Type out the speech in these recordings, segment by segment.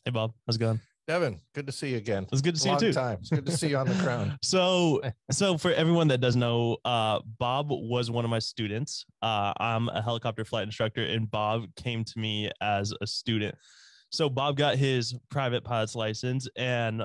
Hey, Bob. How's it going? Devin, good to see you again. It's good to see you Long too. time. It's good to see you on the ground. So for everyone that doesn't know, Bob was one of my students. I'm a helicopter flight instructor, and Bob came to me as a student. So Bob got his private pilot's license, and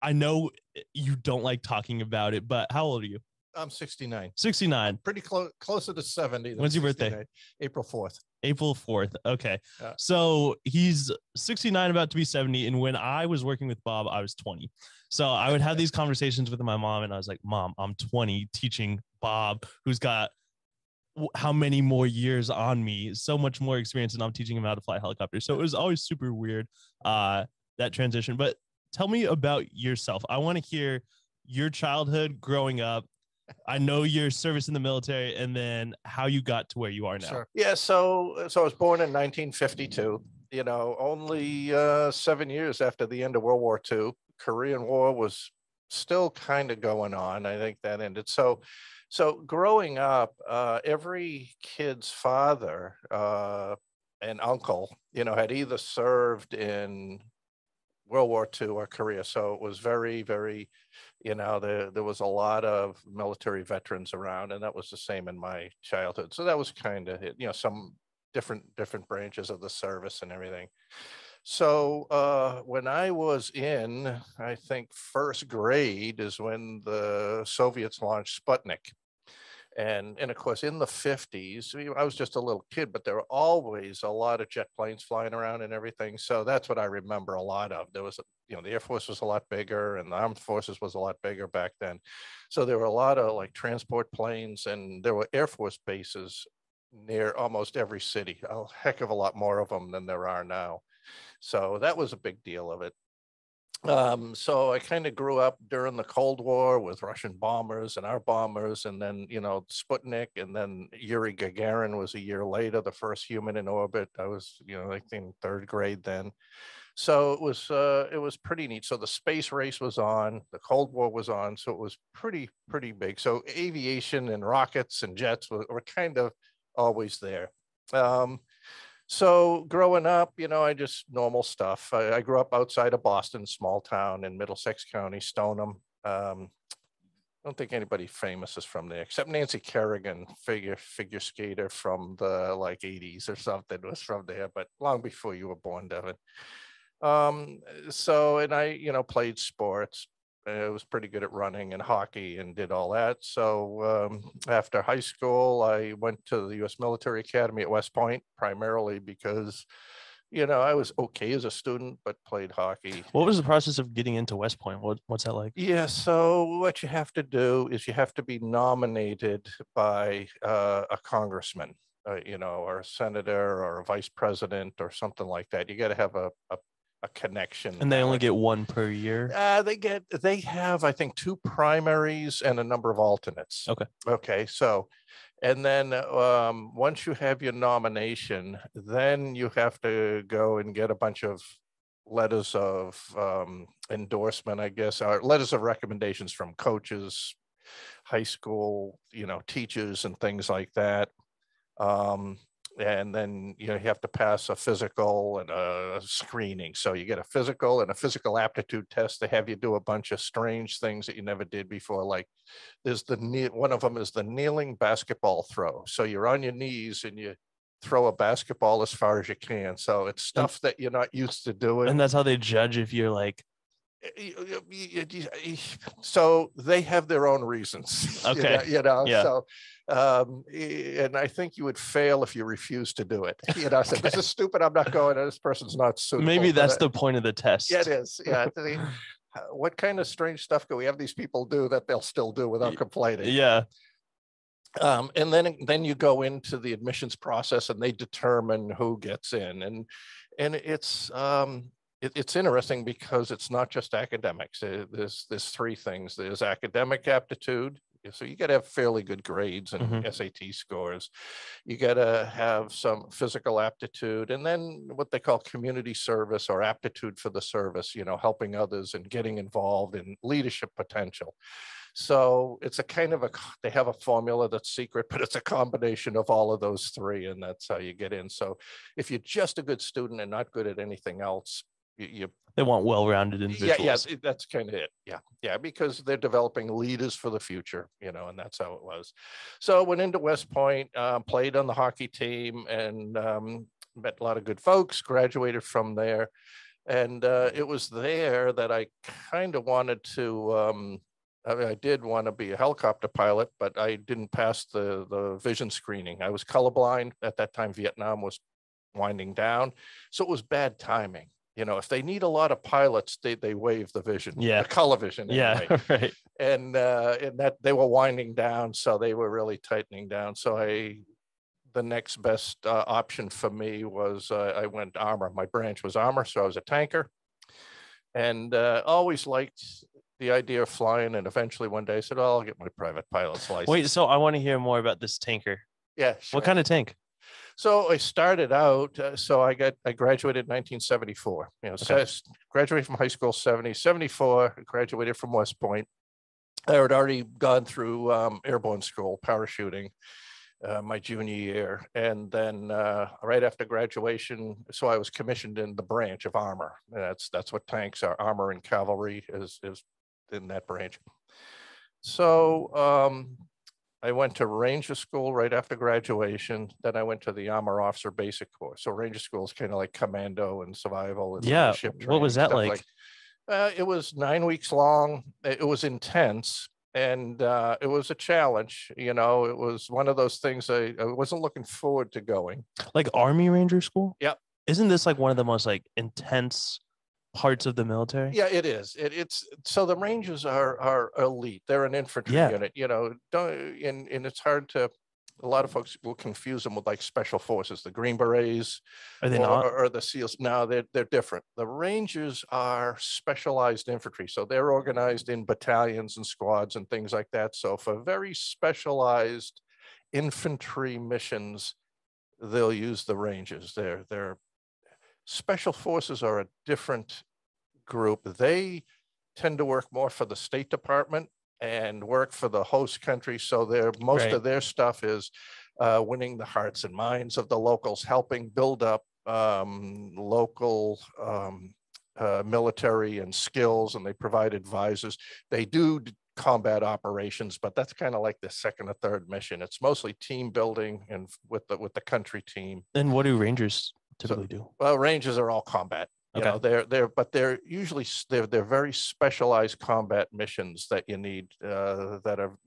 I know you don't like talking about it, but how old are you? I'm 69. 69. Pretty closer to 70 than When's your 69. birthday? April 4th. April 4th. Okay. Uh, So he's 69, about to be 70. And when I was working with Bob, I was 20. So I would have these conversations with my mom, and I was like, Mom, I'm 20 teaching Bob, who's got how many more years on me, so much more experience, and I'm teaching him how to fly helicopters. So it was always super weird, that transition. But tell me about yourself. I want to hear your childhood growing up. I know your service in the military, and then how you got to where you are now. Sure. Yeah. So I was born in 1952. Only 7 years after the end of World War II. Korean War was still kind of going on. I think that ended. So growing up, every kid's father and uncle, had either served in World War II or Korea. So it was very, very, there was a lot of military veterans around, and that was the same in my childhood. So that was kind of, some different branches of the service and everything. So when I was in, I think, first grade is when the Soviets launched Sputnik. And of course, in the 50s, I was just a little kid, but there were always a lot of jet planes flying around and everything. So that's what I remember a lot of. There was, the Air Force was a lot bigger, and the Armed Forces was a lot bigger back then. So there were a lot of like transport planes, and there were Air Force bases near almost every city, a heck of a lot more of them than there are now. So that was a big deal of it. So I kind of grew up during the Cold War with Russian bombers and our bombers, and then, Sputnik, and then Yuri Gagarin was a year later, the first human in orbit. I was, like in third grade then. So it was pretty neat. So the space race was on, the Cold War was on, so it was pretty big. So aviation and rockets and jets were kind of always there. So growing up, I just normal stuff. I grew up outside of Boston, small town in Middlesex County, Stoneham. I don't think anybody famous is from there, except Nancy Kerrigan, figure skater from the like 80s or something, was from there, but long before you were born, Devin. And I, played sports. I was pretty good at running and hockey and did all that. So after high school, I went to the U.S. Military Academy at West Point, primarily because, I was okay as a student, but played hockey. What was the process of getting into West Point? What's that like? Yeah, so what you have to do is you have to be nominated by a congressman, or a senator or a vice president or something like that. You got to have a connection. And they only get one per year? They have, I think, two primaries and a number of alternates. Okay. So, and then once you have your nomination, then you have to go and get a bunch of letters of endorsement, I guess, or letters of recommendations from coaches, high school, teachers and things like that. And then you have to pass a physical and a screening. So you get a physical and a physical aptitude test. They have you do a bunch of strange things that you never did before. Like there's one of them is the kneeling basketball throw. So you're on your knees and you throw a basketball as far as you can. So it's stuff that you're not used to doing. And that's how they judge if you're like. So they have their own reasons. Okay. Yeah. So and I think you would fail if you refuse to do it. So this is stupid. I'm not going. This person's not suitable. Maybe that's the point of the test. Yeah, it is. Yeah. What kind of strange stuff can we have these people do that they'll still do without complaining? Yeah. And then you go into the admissions process, and they determine who gets in, and it's interesting because it's not just academics. There's three things. There's academic aptitude. So you got to have fairly good grades and SAT scores. You got to have some physical aptitude, and then what they call community service or aptitude for the service, helping others and getting involved in leadership potential. So it's they have a formula that's secret, but it's a combination of all of those three, and that's how you get in. So if you're just a good student and not good at anything else, They want well-rounded yeah, individuals. that's kind of it. Yeah, because they're developing leaders for the future, and that's how it was. So I went into West Point, played on the hockey team, and met a lot of good folks. Graduated from there, and it was there that I kind of wanted to. I did want to be a helicopter pilot, but I didn't pass the vision screening. I was colorblind at that time. Vietnam was winding down, so it was bad timing. If they need a lot of pilots, they waive the vision, Yeah. the color vision anyway. Yeah, right. And that they were winding down, so they were really tightening down. So the next best option for me was I went armor. My branch was armor, so I was a tanker, and always liked the idea of flying. And eventually one day I said, "Oh, I'll get my private pilot's license." Wait, so I want to hear more about this tanker. Yeah, sure. What kind of tank? So I started out, so I graduated in 1974, Okay. graduated from high school, 74, graduated from West Point. I had already gone through airborne school, parachuting, my junior year. And then right after graduation, so I was commissioned in the branch of armor. That's what tanks are. Armor and cavalry is in that branch. So I went to Ranger School right after graduation. Then I went to the Armor Officer Basic Course. So Ranger School is kind of like commando and survival and Yeah. ship training. What was that like? It was 9 weeks long. It was intense, and it was a challenge. It was one of those things I wasn't looking forward to going. Like Army Ranger School? Yeah. Isn't this like one of the most like intense parts of the military? Yeah, it is. It's so the Rangers are elite. They're an infantry unit. And it's hard to. A lot of folks will confuse them with like special forces, the Green Berets, Are they not? Or the SEALs. No, they're different. The Rangers are specialized infantry, so they're organized in battalions and squads and things like that. So for very specialized infantry missions, they'll use the Rangers. They're special forces are a different group. They tend to work more for the State Department and work for the host country. So most of their stuff is winning the hearts and minds of the locals, helping build up local military and skills, and they provide advisors. They do combat operations, but that's kind of like the second or third mission. It's mostly team building and with the country team. And what do Rangers typically do? Well, Rangers are all combat. They're usually they're very specialized combat missions that you need that are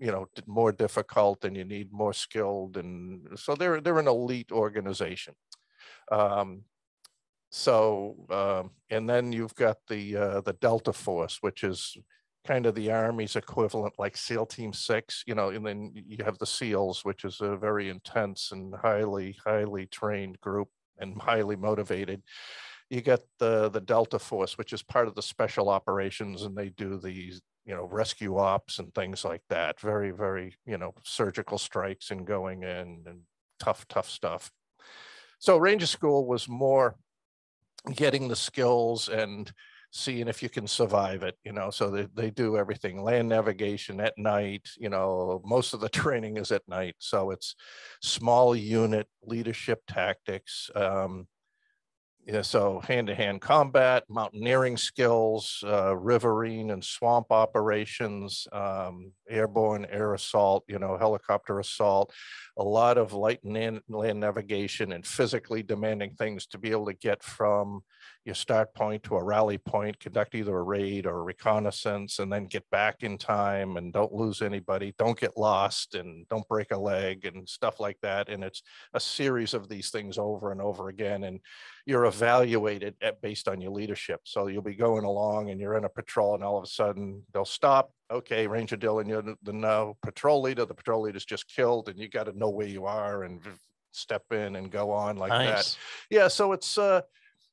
more difficult, and you need more skilled, and so they're an elite organization. And then you've got the Delta Force, which is kind of the Army's equivalent, like SEAL Team 6, and then you have the SEALs, which is a very intense and highly trained group and highly motivated. You get the Delta Force, which is part of the special operations, and they do these, rescue ops and things like that. Very, very, surgical strikes and going in and tough stuff. So Ranger School was more getting the skills and seeing if you can survive it, so they do everything, land navigation at night, most of the training is at night. So it's small unit leadership tactics, so hand-to-hand combat, mountaineering skills, riverine and swamp operations, airborne air assault, helicopter assault, a lot of light and land navigation and physically demanding things to be able to get from your start point to a rally point, conduct either a raid or a reconnaissance, and then get back in time and don't lose anybody, don't get lost, and don't break a leg and stuff like that. And it's a series of these things over and over again. And you're evaluated based on your leadership. So you'll be going along and you're in a patrol, and all of a sudden they'll stop. Okay, Ranger Dylan, you're the patrol leader. The patrol leader's just killed, and you got to know where you are and step in and go on like that. Yeah, so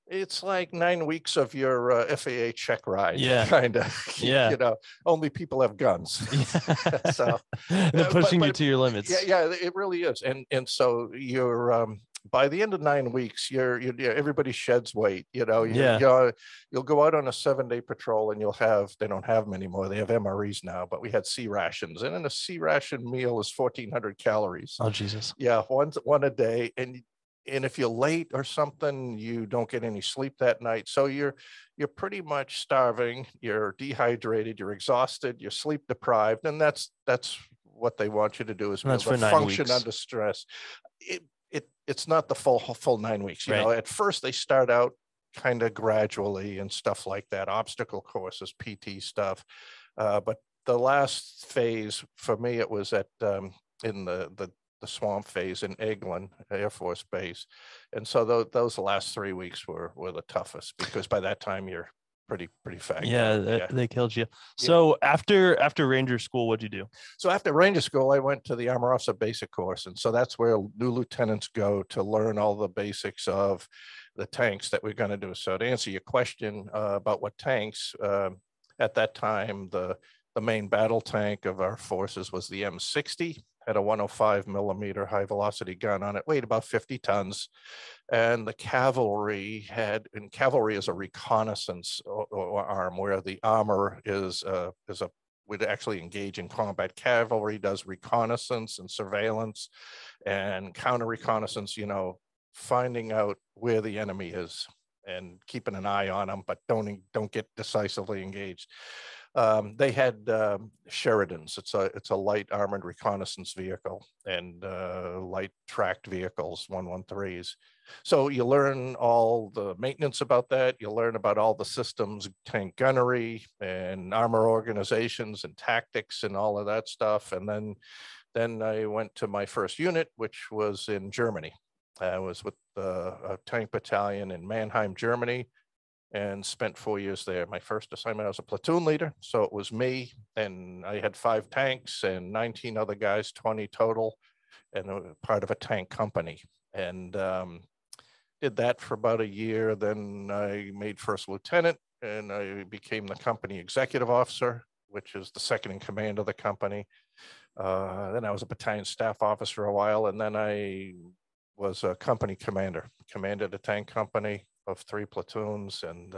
it's like 9 weeks of your FAA check ride. Yeah, kind of. Yeah, only people have guns. Yeah. So they're pushing you to your limits. Yeah, it really is. And so you're by the end of 9 weeks, everybody sheds weight. You'll go out on a 7-day patrol, and they don't have many more. They have MREs now, but we had C rations, and in a C ration meal is 1,400 calories. Oh Jesus! Yeah, one a day, and and if you're late or something, you don't get any sleep that night. So you're pretty much starving, you're dehydrated, you're exhausted, you're sleep deprived, and that's what they want you to do, is be And that's able for to 9 function weeks. under stress. It's not the full 9 weeks. You Right. know, at first they start out kind of gradually and stuff like that, obstacle courses, PT stuff. But the last phase for me, it was at in the swamp phase in Eglin Air Force Base. And so those last 3 weeks were the toughest, because by that time you're pretty fagged out. Yeah, they killed you. So after Ranger school, what'd you do? So after Ranger school, I went to the Armor Officer Basic Course. And so that's where new lieutenants go to learn all the basics of the tanks that we're going to do. So to answer your question about what tanks, at that time, the main battle tank of our forces was the M60, had a 105 millimeter high velocity gun on it, weighed about 50 tons. And the cavalry cavalry is a reconnaissance arm, where the armor would actually engage in combat. Cavalry does reconnaissance and surveillance and counter reconnaissance, you know, finding out where the enemy is and keeping an eye on them, but don't get decisively engaged. They had Sheridans. It's a light armored reconnaissance vehicle, and light tracked vehicles, 113s. So you learn all the maintenance about that. You learn about all the systems, tank gunnery and armor organizations and tactics and all of that stuff. And then I went to my first unit, which was in Germany. I was with a tank battalion in Mannheim, Germany, and spent 4 years there. My first assignment, I was a platoon leader. So it was me, and I had 5 tanks and 19 other guys, 20 total, and part of a tank company. And did that for about a year. Then I made first lieutenant, and I became the company executive officer, which is the second in command of the company. Then I was a battalion staff officer a while, and then I was a company commander, commanded a tank company of 3 platoons, and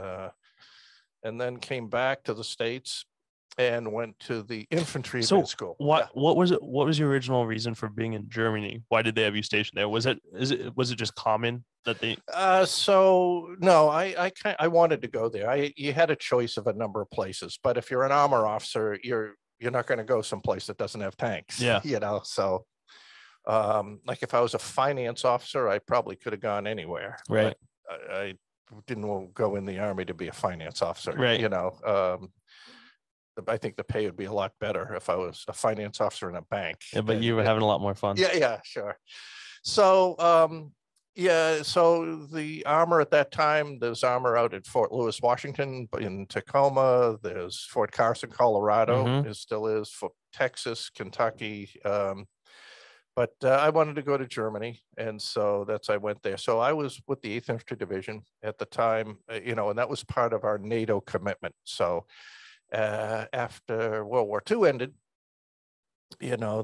then came back to the States and went to the infantry school. What was your original reason for being in Germany? Why did they have you stationed there? Was it just common that they? So no, I wanted to go there. You had a choice of a number of places, but if you're an armor officer, you're not going to go someplace that doesn't have tanks. Yeah. You know, so like if I was a finance officer, I probably could have gone anywhere. Right. I didn't go in the Army to be a finance officer. Right. You know, I think the pay would be a lot better if I was a finance officer in a bank. Yeah, but you were having a lot more fun. Yeah, sure. So, so the armor at that time, there's armor out at Fort Lewis, Washington, in Tacoma. There's Fort Carson, Colorado. It still is. For Texas, Kentucky. But I wanted to go to Germany, and so I went there. So I was with the 8th Infantry Division at the time, you know, and that was part of our NATO commitment. So after World War II ended, you know,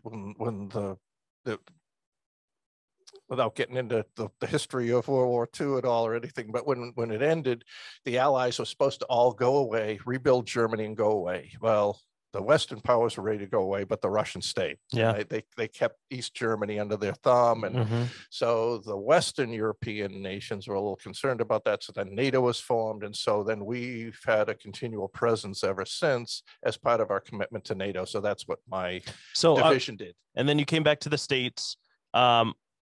when the without getting into the history of World War II at all or anything, but when it ended, the Allies were supposed to all go away, rebuild Germany and go away. Well, the Western powers were ready to go away, but the Russians stayed. Yeah. They kept East Germany under their thumb. And so the Western European nations were a little concerned about that. So then NATO was formed. And so then we've had a continual presence ever since as part of our commitment to NATO. So that's what my division did. And then you came back to the States. I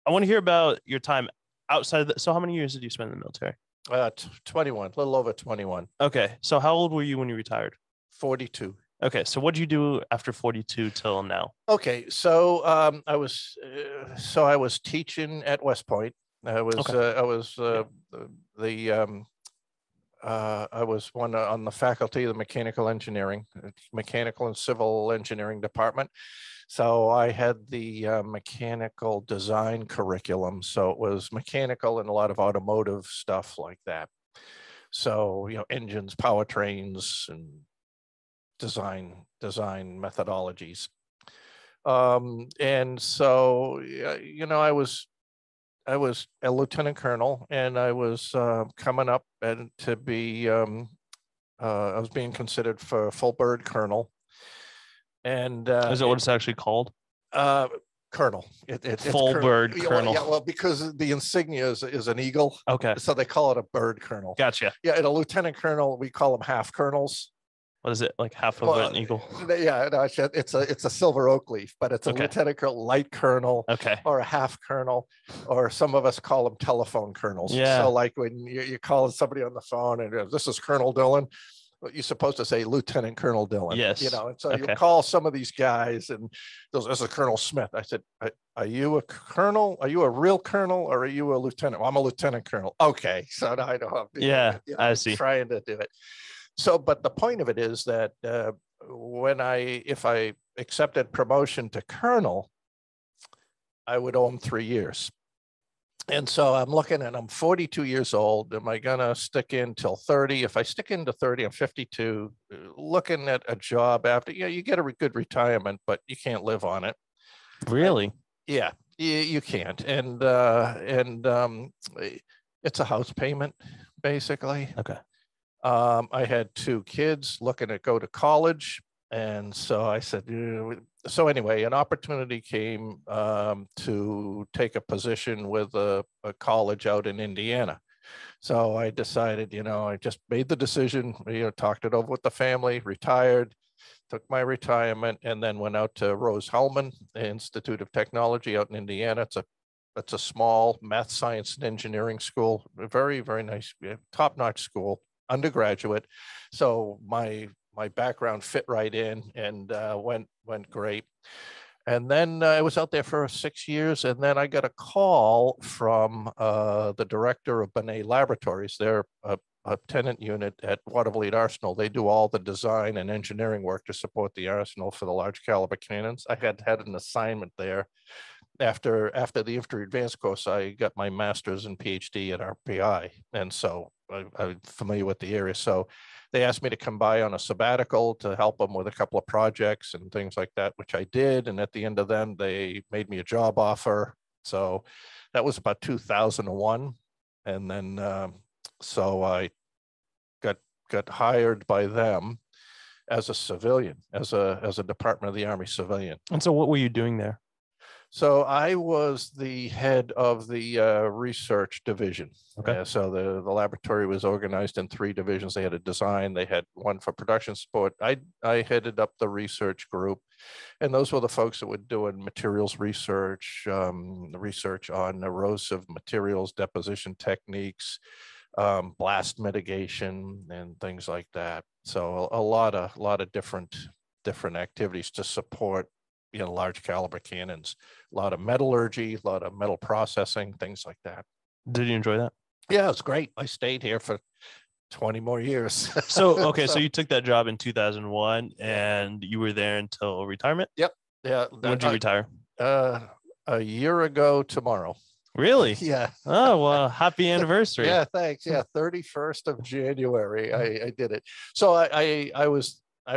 want to hear about your time outside. So how many years did you spend in the military? 21, a little over 21. Okay. So how old were you when you retired? 42. Okay, so what did you do after 42 till now? Okay, so I was teaching at West Point. I was one on the faculty of the mechanical and civil engineering department. So I had the mechanical design curriculum. So it was mechanical and a lot of automotive stuff like that. So, you know, engines, powertrains, and design methodologies. And so, you know, I was a lieutenant colonel, and I was coming up and to be, I was being considered for full bird colonel. And is that what it's actually called? Colonel. It's Full bird Yeah, colonel. well, because the insignia is an eagle. Okay. So they call it a bird colonel. Gotcha. Yeah, and a lieutenant colonel, we call them half colonels. What is it, like half of an eagle? Yeah, no, it's a silver oak leaf, but it's a lieutenant colonel, light colonel, or a half colonel, or some of us call them telephone colonels. Yeah. So like when you're calling somebody on the phone and this is Colonel Dillon, you're supposed to say Lieutenant Colonel Dillon. Yes. You know, and so you call some of these guys and this is Colonel Smith. I said, are you a colonel? Are you a real colonel or are you a lieutenant? Well, I'm a lieutenant colonel. Okay. So now I know how I see. Trying to do it. So, but the point of it is that if I accepted promotion to colonel, I would owe him 3 years. And so I'm looking and I'm 42 years old. Am I going to stick in till 30? If I stick into 30, I'm 52, looking at a job after, you get a good retirement, but you can't live on it. Really? Yeah, you can't. And it's a house payment, basically. Okay. I had 2 kids looking to go to college. And so I said, so anyway, an opportunity came to take a position with a college out in Indiana. So I decided, I just made the decision, talked it over with the family, retired, took my retirement, and then went out to Rose-Hulman Institute of Technology out in Indiana. It's a small math, science, and engineering school, a very, very nice, top-notch school, undergraduate. So my background fit right in and went great. And then I was out there for 6 years, and then I got a call from the director of Benet Laboratories. They're a tenant unit at Watervliet Arsenal. They do all the design and engineering work to support the arsenal for the large caliber cannons. I had an assignment there. After the infantry advanced course, I got my master's and PhD at RPI, and so I'm familiar with the area. So they asked me to come by on a sabbatical to help them with a couple of projects and things like that, which I did. And at the end of them, they made me a job offer. So that was about 2001, and then so I got hired by them as a civilian, as a Department of the Army civilian. And so, what were you doing there? So I was the head of the research division. Okay. So the laboratory was organized in 3 divisions. They had a design, they had one for production support. I headed up the research group, and those were the folks that were doing materials research, research on erosive materials, deposition techniques, blast mitigation, and things like that. So a lot of different activities to support large caliber cannons, a lot of metallurgy, a lot of metal processing, things like that. Did you enjoy that? Yeah, it's great. I stayed here for 20 more years. So you took that job in 2001 and you were there until retirement? Yep. Yeah. When did you retire? A year ago tomorrow. Really? Yeah. Oh, well, happy anniversary. Yeah, thanks. Yeah, 31st of January, I did it. So I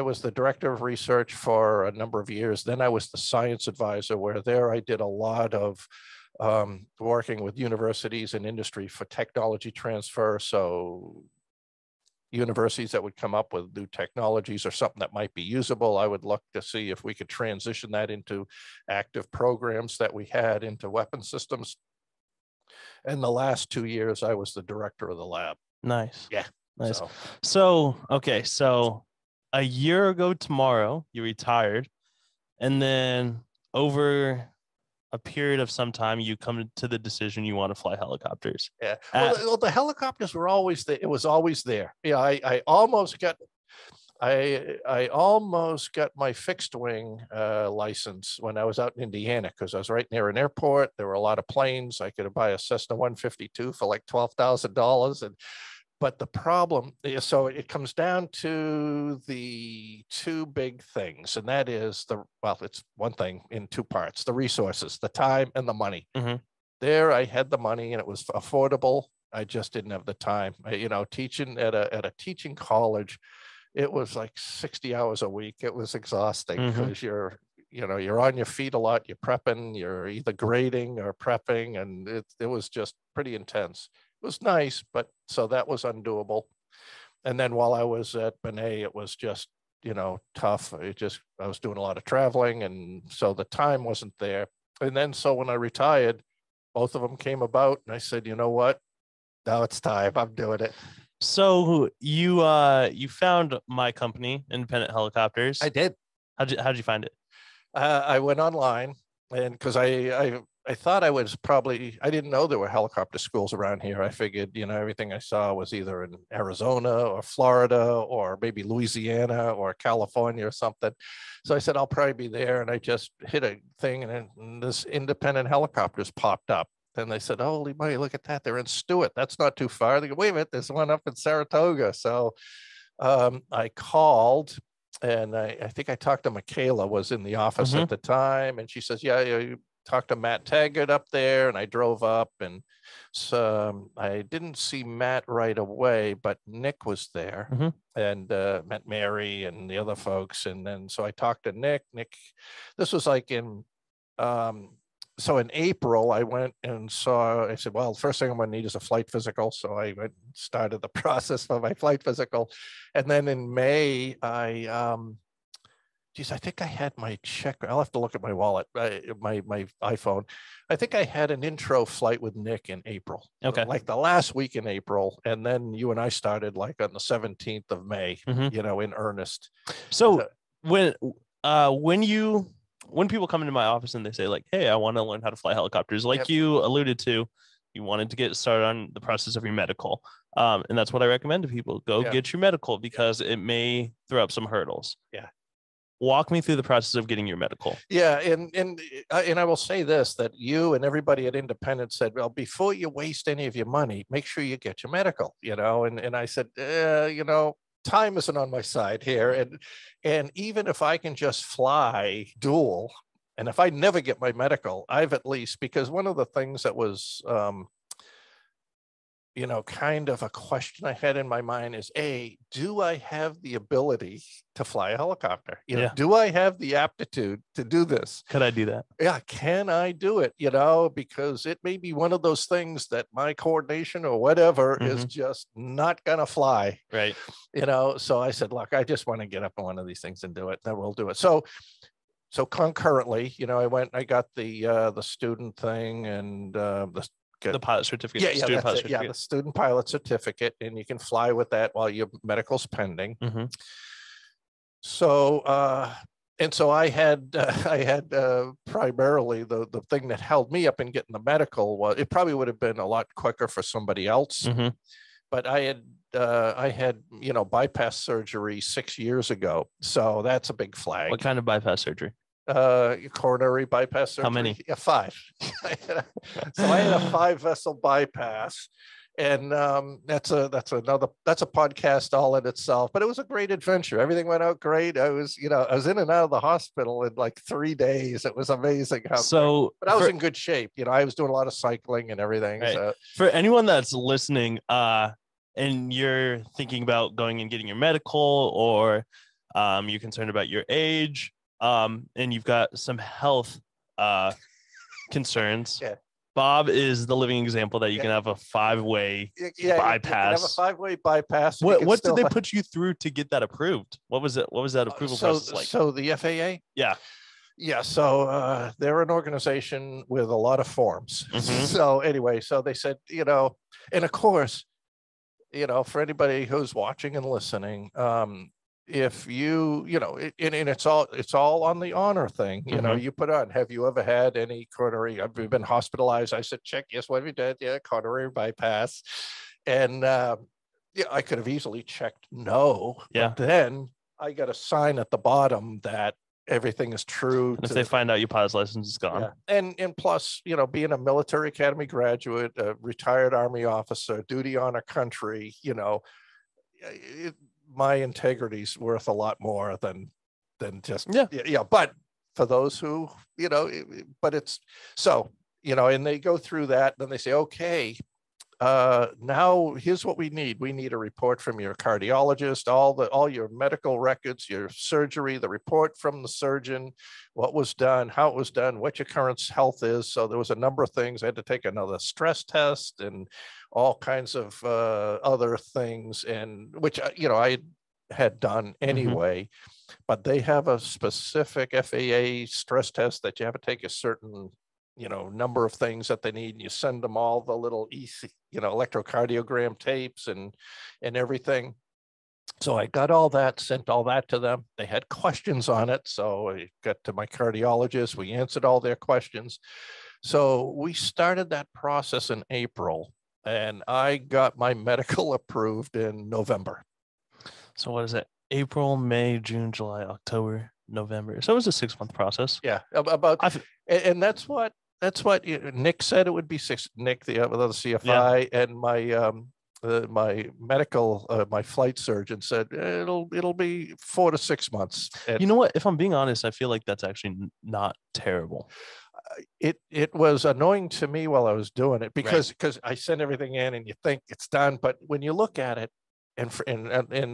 was the director of research for a number of years. Then I was the science advisor, where there I did a lot of working with universities and industry for technology transfer. So universities that would come up with new technologies or something that might be usable, I would look to see if we could transition that into active programs that we had into weapon systems. And the last 2 years, I was the director of the lab. Nice. Yeah. Nice. So a year ago tomorrow, you retired, and then over a period of some time, you come to the decision you want to fly helicopters. Yeah. Well, the helicopters were always there. It was always there. Yeah. I almost got my fixed wing license when I was out in Indiana, because I was right near an airport. There were a lot of planes. I could buy a Cessna 152 for like $12,000. But the problem is, so it comes down to the 2 big things, and that is it's one thing in 2 parts: the resources, the time, and the money. Mm-hmm. There, I had the money, and it was affordable. I just didn't have the time. Teaching at a teaching college, it was like 60 hours a week. It was exhausting because you're on your feet a lot. You're prepping. You're either grading or prepping, and it was just pretty intense. It was nice, but so that was undoable. And then while I was at Benet, it was just, tough. I was doing a lot of traveling, and so the time wasn't there. And then so when I retired, both of them came about, and I said, you know what? Now it's time. I'm doing it. So you found my company, Independent I Helicopters. did. How'd you find it? I went online, and because I thought I was probably, I didn't know there were helicopter schools around here. I figured, everything I saw was either in Arizona or Florida or maybe Louisiana or California or something. So I said, I'll probably be there. And I just hit a thing, and then this Independent Helicopters popped up. And they said, holy moly, look at that. They're in Stewart. That's not too far. They go, wait a minute, there's one up in Saratoga. So I called, and I think I talked to Michaela, was in the office at the time. And she says, yeah, you talked to Matt Taggart up there. And I drove up, and so I didn't see Matt right away, but Nick was there, and met Mary and the other folks. And then so I talked to Nick. This was like so in April, I went and I said, well, the first thing I'm going to need is a flight physical. So I went and started the process for my flight physical. And then in May, I think I had my check. I'll have to look at my wallet, my iPhone. I think I had an intro flight with Nick in April. Okay. Like the last week in April. And then you and I started like on the 17th of May, in earnest. So when people come into my office and they say like, hey, I want to learn how to fly helicopters, like you alluded to, you wanted to get started on the process of your medical. And that's what I recommend to people. Go get your medical, because it may throw up some hurdles. Yeah. Walk me through the process of getting your medical. Yeah. And I will say this, that you and everybody at Independent said, well, before you waste any of your money, make sure you get your medical, and I said, time isn't on my side here. And even if I can just fly dual, and if I never get my medical, I've at least, because one of the things that was, kind of a question I had in my mind is, do I have the ability to fly a helicopter? Do I have the aptitude to do this? Could I do that? Yeah. Can I do it? Because it may be one of those things that my coordination or whatever is just not going to fly. Right. So I said, look, I just want to get up on one of these things and do it. Then we'll do it. So concurrently, I got the student thing and the pilot certificate. The student pilot certificate, and you can fly with that while your medical's pending. So I had primarily the thing that held me up in getting the medical was, it probably would have been a lot quicker for somebody else, but I had bypass surgery 6 years ago, so that's a big flag. What kind of bypass surgery? Coronary bypass surgery. How many? 5. So I had a 5-vessel bypass, and that's a podcast all in itself. But it was a great adventure. Everything went out great. I was in and out of the hospital in like 3 days. It was amazing but I was in good shape. I was doing a lot of cycling and everything. Right. So. For anyone that's listening, and you're thinking about going and getting your medical, or you're concerned about your age, and you've got some health concerns. Yeah. Bob is the living example that you can have a 5-way bypass. You can have a 5-way bypass. What did they put you through to get that approved? What was it? What was that approval process like? So the FAA? Yeah. Yeah. So they're an organization with a lot of forms. So anyway, so they said, and of course, for anybody who's watching and listening, if and it's all on the honor thing, you put on, have you ever had any coronary, have you been hospitalized? I said, check. Yes. What have you done? Yeah. Coronary bypass. And I could have easily checked no. Yeah. But then I got a sign at the bottom that everything is true. And if they find out your pilot's license is gone. Yeah. And plus, being a military academy graduate, a retired Army officer, duty on a country, my integrity's worth a lot more than just but for those who but it's so and they go through that, then they say, okay, now here's what we need a report from your cardiologist, all your medical records, your surgery, the report from the surgeon, what was done, how it was done, what your current health is. So there was a number of things. I had to take another stress test and all kinds of other things, and which I had done anyway. But they have a specific FAA stress test that you have to take a certain number of things that they need, and you send them all the little electrocardiogram tapes and everything. So I got all that, sent all that to them. They had questions on it. So I got to my cardiologist. We answered all their questions. So we started that process in April, and I got my medical approved in November. So what is it? April, May, June, July, October, November. So it was a 6-month process. Yeah, and that's what Nick said it would be six. Nick, the other CFI, and my medical, my flight surgeon said it'll be 4 to 6 months. And you know what? If I'm being honest, I feel like that's actually not terrible. It was annoying to me while I was doing it because I send everything in and you think it's done, but when you look at it and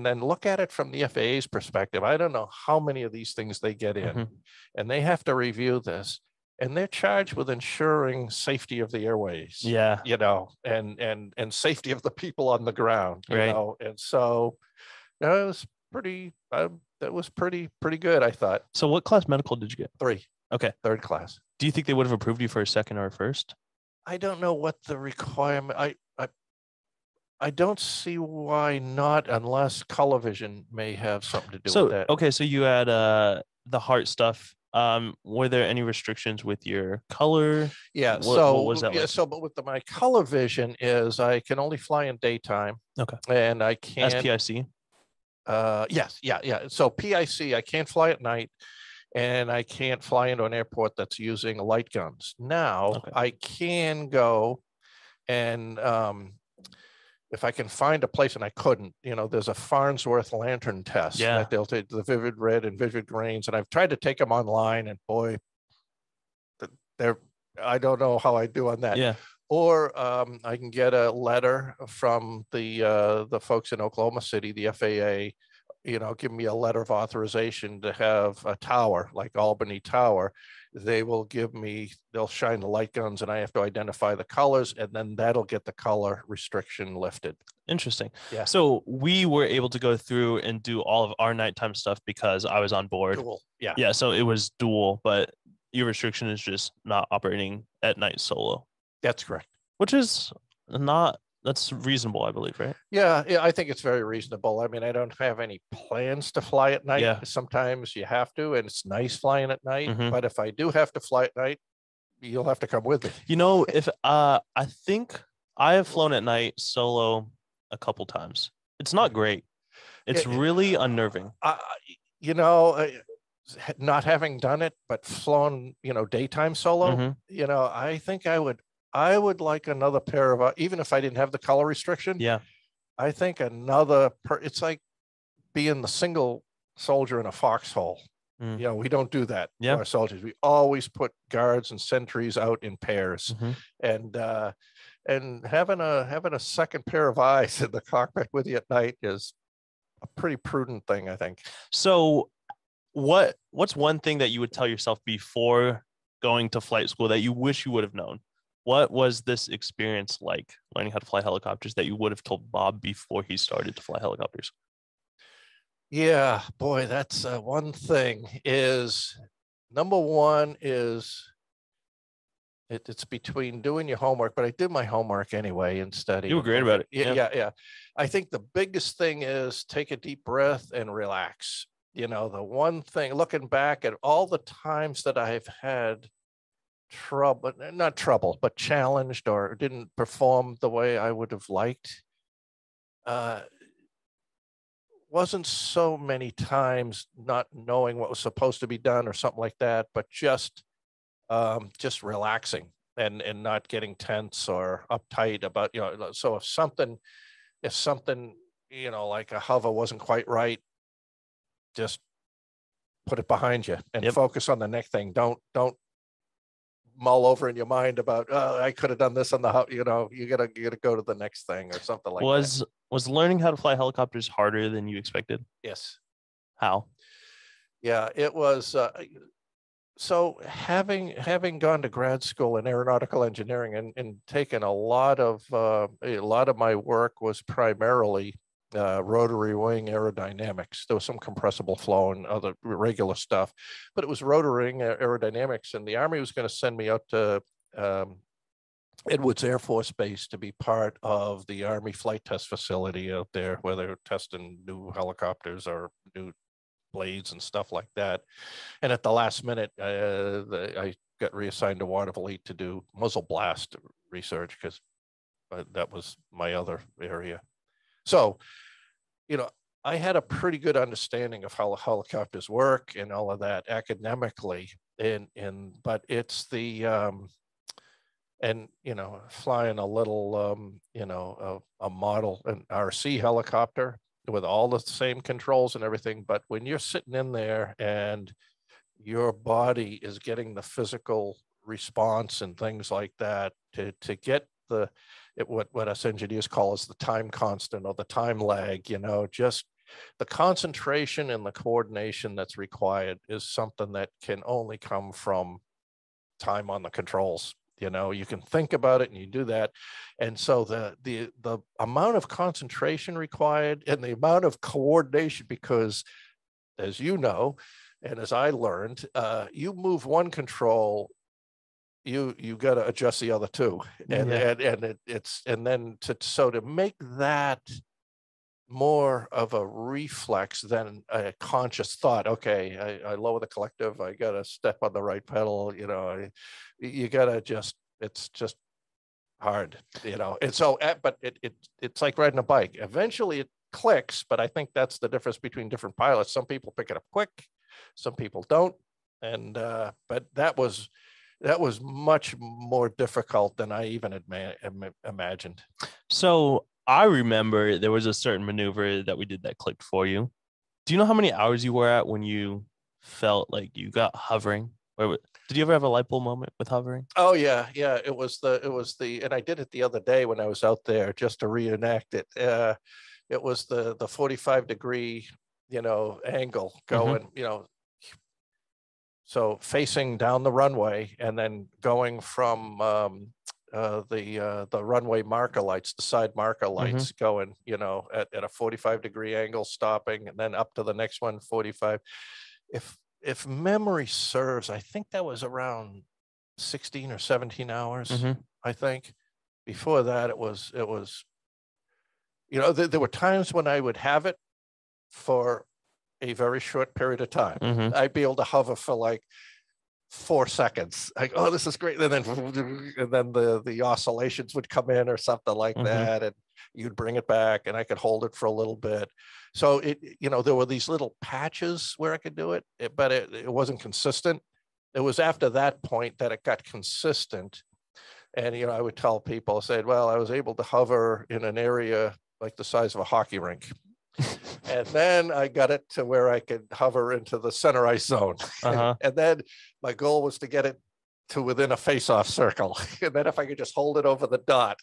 then look at it from the FAA's perspective, I don't know how many of these things they get in, and they have to review this. And they're charged with ensuring safety of the airways, and safety of the people on the ground, and so it was pretty. That was pretty good, I thought. So, what class medical did you get? 3. Okay, 3rd class. Do you think they would have approved you for a second or a first? I don't know what the requirement. I don't see why not, unless color vision may have something to do with that. Okay, so you had the heart stuff. Were there any restrictions with your color? Yeah. What was that like? So, but with my color vision is I can only fly in daytime. Okay. And I can't. SPIC? Yes. Yeah. So PIC, I can't fly at night, and I can't fly into an airport that's using light guns. Now I can go and if I can find a place, and I couldn't, there's a Farnsworth lantern test that they'll take the vivid red and vivid greens. And I've tried to take them online, and boy, I don't know how I do on that. Yeah. Or I can get a letter from the folks in Oklahoma City, the FAA, give me a letter of authorization to have a tower like Albany Tower. They'll shine the light guns, and I have to identify the colors, and then that'll get the color restriction lifted. Interesting. Yeah. So we were able to go through and do all of our nighttime stuff because I was on board. Dual. Yeah. Yeah. So it was dual, but your restriction is just not operating at night solo. That's correct. Which is that's reasonable, I believe, right? Yeah, I think it's very reasonable. I mean, I don't have any plans to fly at night. Yeah. Sometimes you have to, and it's nice flying at night. But if I do have to fly at night, you'll have to come with me. If I think I have flown at night solo a couple times. It's not great. It's really unnerving. Not having done it, but flown, daytime solo, I think I would like another pair of, even if I didn't have the color restriction. Yeah. I think it's like being the single soldier in a foxhole. We don't do that to our soldiers. We always put guards and sentries out in pairs, and having a second pair of eyes in the cockpit with you at night is a pretty prudent thing, I think. So what's one thing that you would tell yourself before going to flight school that you wish you would have known? What was this experience like, learning how to fly helicopters, that you would have told Bob before he started to fly helicopters? Yeah, boy, that's one thing is, number one is it's between doing your homework, but I did my homework anyway and study. You were great about it. Yeah. I think the biggest thing is take a deep breath and relax. The one thing, looking back at all the times that I've had not trouble, but challenged or didn't perform the way I would have liked, wasn't so many times not knowing what was supposed to be done or something like that, but just relaxing and not getting tense or uptight about, so if something, like a hover wasn't quite right, just put it behind you and focus on the next thing. Don't mull over in your mind about, I could have done this on the, you gotta go to the next thing or something like that. Was learning how to fly helicopters harder than you expected? Yes. How? Yeah, it was. So having gone to grad school in aeronautical engineering and taken a lot of my work was primarily rotary wing aerodynamics. There was some compressible flow and other regular stuff, but it was rotary wing aerodynamics. And the Army was going to send me out to Edwards Air Force Base to be part of the Army flight test facility out there, where they were testing new helicopters or new blades and stuff like that. And at the last minute, I got reassigned to Waterville to do muzzle blast research, because that was my other area. So, I had a pretty good understanding of how helicopters work and all of that academically, but it's the flying a little a model, an RC helicopter with all the same controls and everything. But when you're sitting in there and your body is getting the physical response and things like that to get what us engineers call as the time constant or the time lag, just the concentration and the coordination that's required is something that can only come from time on the controls. You can think about it and you do that. And so the amount of concentration required and the amount of coordination, because as you know, and as I learned, you move one control, you got to adjust the other two. And then to make that more of a reflex than a conscious thought. Okay, I lower the collective, I got to step on the right pedal, you got to it's just hard, And so, but it's like riding a bike. Eventually it clicks, but I think that's the difference between different pilots. Some people pick it up quick, some people don't. And, but that was much more difficult than I even imagined. So I remember there was a certain maneuver that we did that clicked for you. Do you know how many hours you were at when you felt like you got hovering? Or did you ever have a light bulb moment with hovering? Oh yeah. It was and I did it the other day when I was out there just to reenact it. It was the 45-degree, angle going, so facing down the runway and then going from the runway marker lights, the side marker lights, going, at a 45-degree angle, stopping, and then up to the next one, 45. If memory serves, I think that was around 16 or 17 hours. I think before that it was there were times when I would have it for a very short period of time. I'd be able to hover for like 4 seconds. Like, oh, this is great. And then the oscillations would come in or something like that. And you'd bring it back and I could hold it for a little bit. So there were these little patches where I could do it, but it wasn't consistent. It was after that point that it got consistent. And, I would tell people, I said, well, I was able to hover in an area like the size of a hockey rink. And then I got it to where I could hover into the center ice zone. And then my goal was to get it to within a face-off circle. And then if I could just hold it over the dot.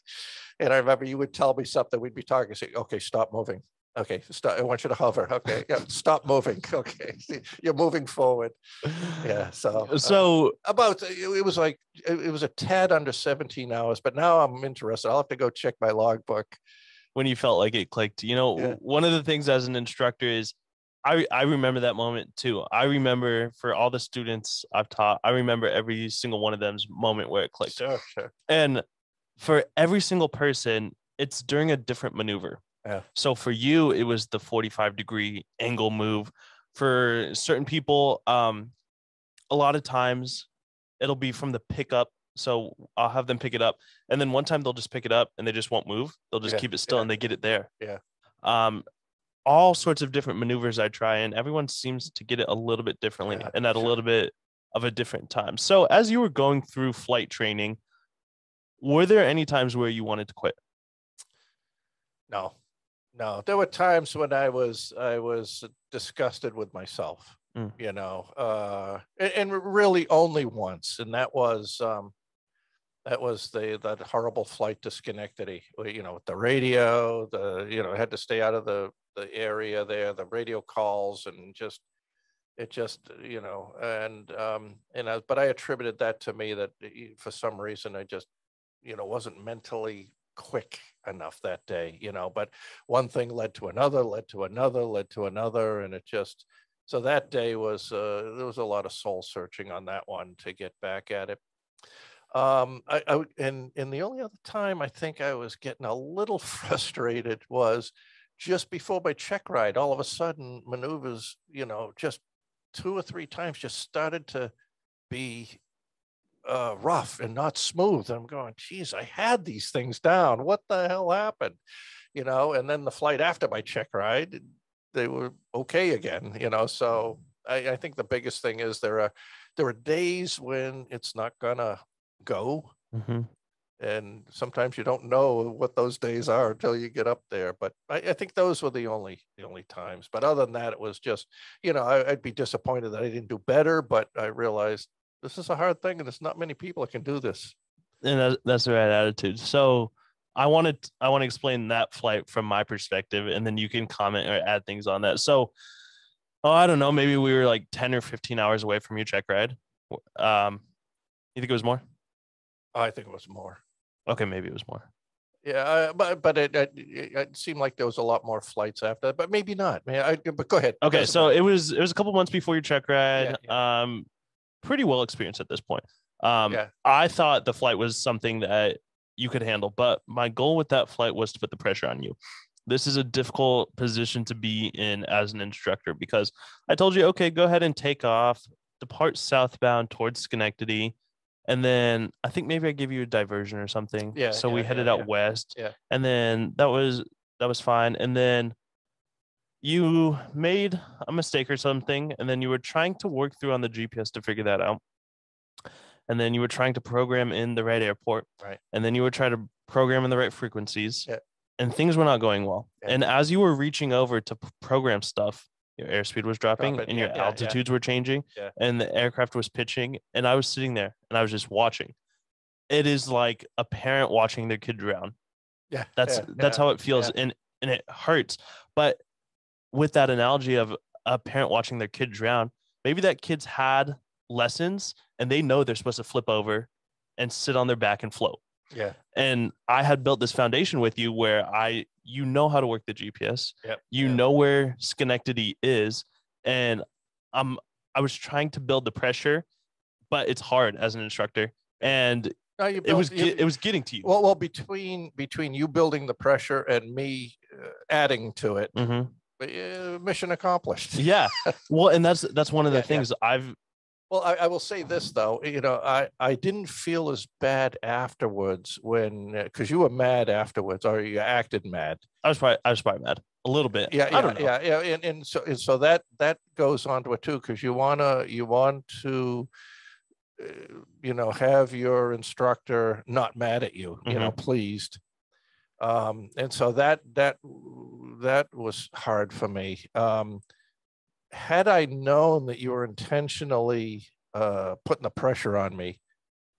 And I remember you would tell me something, we'd be talking, say, okay, stop moving. Okay, stop. I want you to hover. Okay, yeah, stop moving. Okay, you're moving forward. Yeah, so it was like, it was a tad under 17 hours, but now I'm interested. I'll have to go check my logbook. When you felt like it clicked, one of the things as an instructor is I remember that moment too. I remember for all the students I've taught, I remember every single one of them's moment where it clicked. Sure. And for every single person, it's during a different maneuver. Yeah. So for you, it was the 45-degree angle move. For certain people, a lot of times it'll be from the pickup. So I'll have them pick it up. And then one time they'll just pick it up and they just won't move. They'll just keep it still and they get it there. Yeah. All sorts of different maneuvers I try, and everyone seems to get it a little bit differently and at a little bit of a different time. So as you were going through flight training, were there any times where you wanted to quit? No. There were times when I was disgusted with myself, and really only once. And that was that horrible flight to Schenectady, with the radio, I had to stay out of the area there, the radio calls, and but I attributed that to me that for some reason I just, wasn't mentally quick enough that day, but one thing led to another, led to another, led to another. And it just, so that day was, there was a lot of soul searching on that one to get back at it. And the only other time I think I was getting a little frustrated was just before my check ride. All of a sudden maneuvers, just 2 or 3 times just started to be rough and not smooth. And I'm going, geez, I had these things down. What the hell happened? And then the flight after my check ride, they were okay again, so I think the biggest thing is there are days when it's not gonna go. Mm-hmm. And sometimes you don't know what those days are until you get up there. But I think those were the only times. But other than that, it was just, I'd be disappointed that I didn't do better, but I realized this is a hard thing and there's not many people that can do this. And that's the right attitude. So I want to explain that flight from my perspective, and then you can comment or add things on that. So, I don't know, maybe we were like 10 or 15 hours away from your check ride. You think it was more? I think it was more. Okay, maybe it was more. Yeah, but it seemed like there was a lot more flights after that, but maybe not. But go ahead. Okay, so it was a couple months before your check ride. Yeah. Pretty well experienced at this point. Yeah. I thought the flight was something that you could handle, but my goal with that flight was to put the pressure on you. This is a difficult position to be in as an instructor, because I told you, okay, go ahead and take off, depart southbound towards Schenectady. And then I think maybe I gave you a diversion or something. Yeah. So we headed out west. Yeah. And then that was fine. And then you made a mistake or something, and then you were trying to work through on the GPS to figure that out. And then you were trying to program in the right airport. Right. And then you were trying to program in the right frequencies. Yeah. And things were not going well. Yeah. And as you were reaching over to program stuff, your airspeed was dropping and your altitudes were changing, and the aircraft was pitching. And I was sitting there and I was just watching. It is like a parent watching their kid drown. Yeah. That's how it feels. Yeah. And it hurts. But with that analogy of a parent watching their kid drown, maybe that kid's had lessons and they know they're supposed to flip over and sit on their back and float. Yeah. And I had built this foundation with you where you know how to work the GPS. Yep. You know where Schenectady is. And I was trying to build the pressure, but it's hard as an instructor. And it was getting to you. Well, between you building the pressure and me adding to it, mission accomplished. Yeah. Well, and that's one of the things Well, I will say this though, I didn't feel as bad afterwards because you were mad afterwards, or you acted mad. I was probably mad a little bit. Yeah. And so that goes on to it too, because you want to have your instructor not mad at you, pleased. And so that was hard for me. Had I known that you were intentionally putting the pressure on me,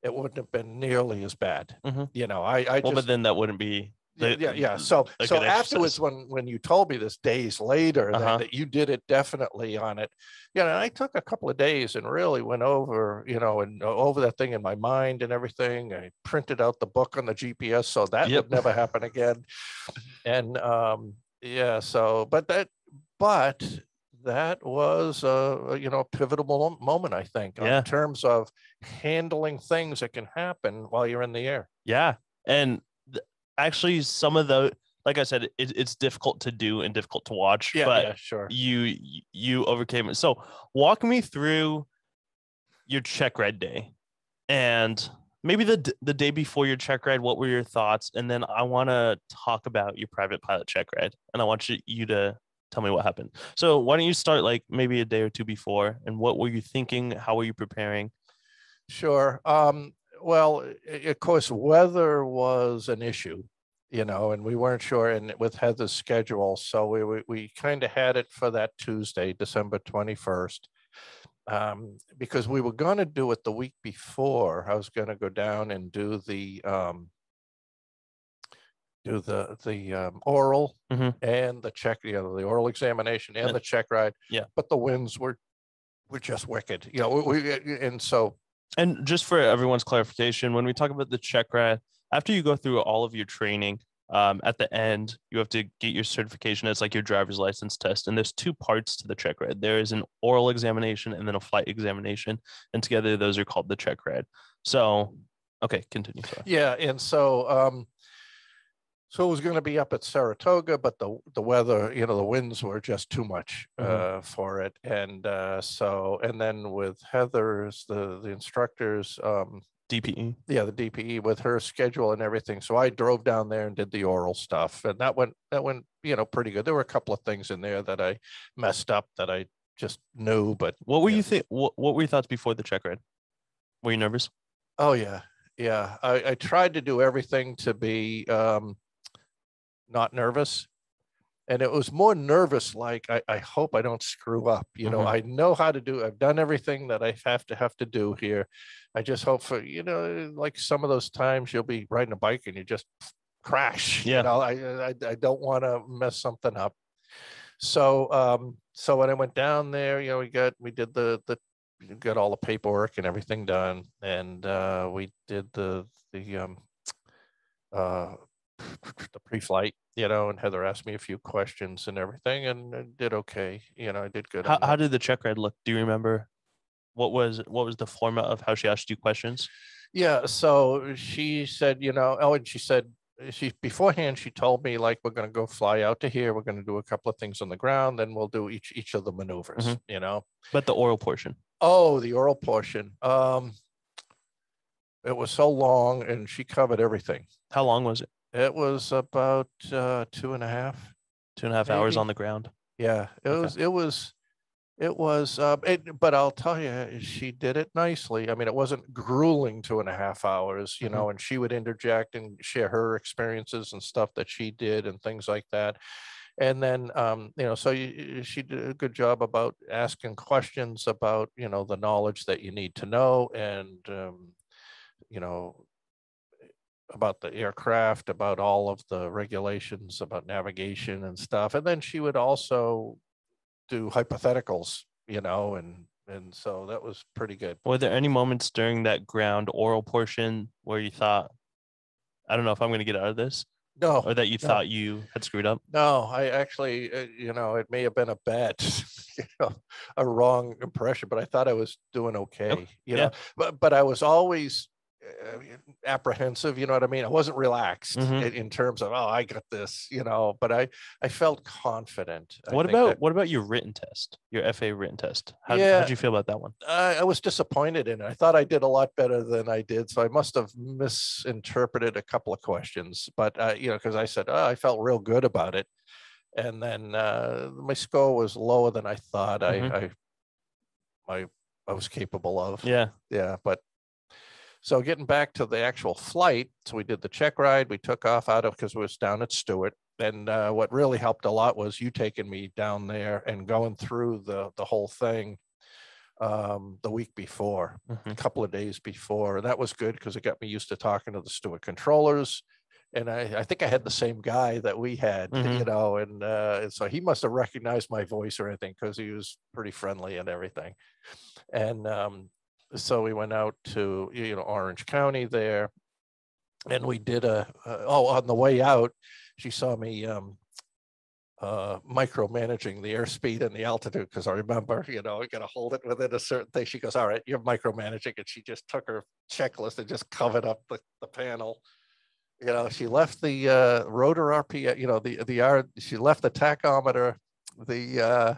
it wouldn't have been nearly as bad. But then that wouldn't be. So afterwards, when you told me this days later that you did it definitely on it, and I took a couple of days and really went over, and over that thing in my mind and everything. I printed out the book on the GPS so that would never happen again. And but that was a pivotal moment, I think, in terms of handling things that can happen while you're in the air. Yeah. And actually some of the, like I said, it's difficult to do and difficult to watch, but sure. You overcame it. So walk me through your check ride day, and maybe the day before your check ride. What were your thoughts? And then I want to talk about your private pilot check ride, and I want you to tell me what happened. So why don't you start like maybe a day or two before, and what were you thinking? How were you preparing? Sure. Well, of course, weather was an issue, and we weren't sure, and with Heather's schedule. So we kind of had it for that Tuesday, December 21st, because we were going to do it the week before. I was going to go down and do the oral and the check, the oral examination and the check ride. Yeah. But the winds were just wicked, and so. And just for everyone's clarification, when we talk about the check ride, After you go through all of your training, at the end, you have to get your certification. It's like your driver's license test. And there's two parts to the check ride. There is an oral examination and then a flight examination. And together, those are called the check ride. So, okay, continue. Sorry. Yeah. And so it was going to be up at Saratoga, but the weather, the winds were just too much for it. And and then with Heather's, the instructors, DPE. Yeah, the DPE with her schedule and everything. So I drove down there and did the oral stuff, and that went pretty good. There were a couple of things in there that I messed up that I just knew, but what were you think? What were your thoughts before the check ride? Were you nervous? Oh yeah. I tried to do everything to be not nervous. And it was more nervous, like I hope I don't screw up. I know how to do. I've done everything that I have to do here. I just hope for like some of those times you'll be riding a bike and you just crash. Yeah. I don't want to mess something up. So when I went down there, we got all the paperwork and everything done, and we did the pre-flight, and Heather asked me a few questions and everything, and I did okay. I did good. How did the check ride look? Do you remember what was the format of how she asked you questions? Yeah. So she said, and she said, beforehand, she told me, like, we're going to go fly out to here. We're going to do a couple of things on the ground. Then we'll do each of the maneuvers, But the oral portion. Oh, the oral portion. It was so long and she covered everything. How long was it? It was about 2.5. 2.5 hours on the ground. Yeah, it was, but I'll tell you, she did it nicely. I mean, it wasn't grueling 2.5 hours, and she would interject and share her experiences and stuff that she did and things like that. And then, so she did a good job about asking questions about, the knowledge that you need to know, and, about the aircraft, about all of the regulations, about navigation and stuff. And then she would also do hypotheticals, and so that was pretty good. Were there any moments during that ground oral portion where you thought, I don't know if I'm going to get out of this? No. Or that you thought you had screwed up? No, I actually, it may have been a bad, a wrong impression, but I thought I was doing okay, but I was always apprehensive, you know what I mean? I wasn't relaxed in terms of, oh, I got this, but I felt confident. What about your written test, your FAA written test? How did you feel about that one? I was disappointed in it. I thought I did a lot better than I did, so I must have misinterpreted a couple of questions, but because I said, oh, I felt real good about it, and then my score was lower than I thought I was capable of. Yeah, but so getting back to the actual flight, so we did the check ride. We took off because it was down at Stewart. And what really helped a lot was you taking me down there and going through the whole thing the week before, a couple of days before. And that was good because it got me used to talking to the Stewart controllers. And I think I had the same guy that we had, and so he must have recognized my voice or anything because he was pretty friendly and everything. And so we went out to, Orange County there, and we did on the way out, she saw me micromanaging the airspeed and the altitude, because I remember, I got to hold it within a certain thing. She goes, all right, you're micromanaging. And she just took her checklist and just covered up the panel. She left the rotor RPM, she left the tachometer, the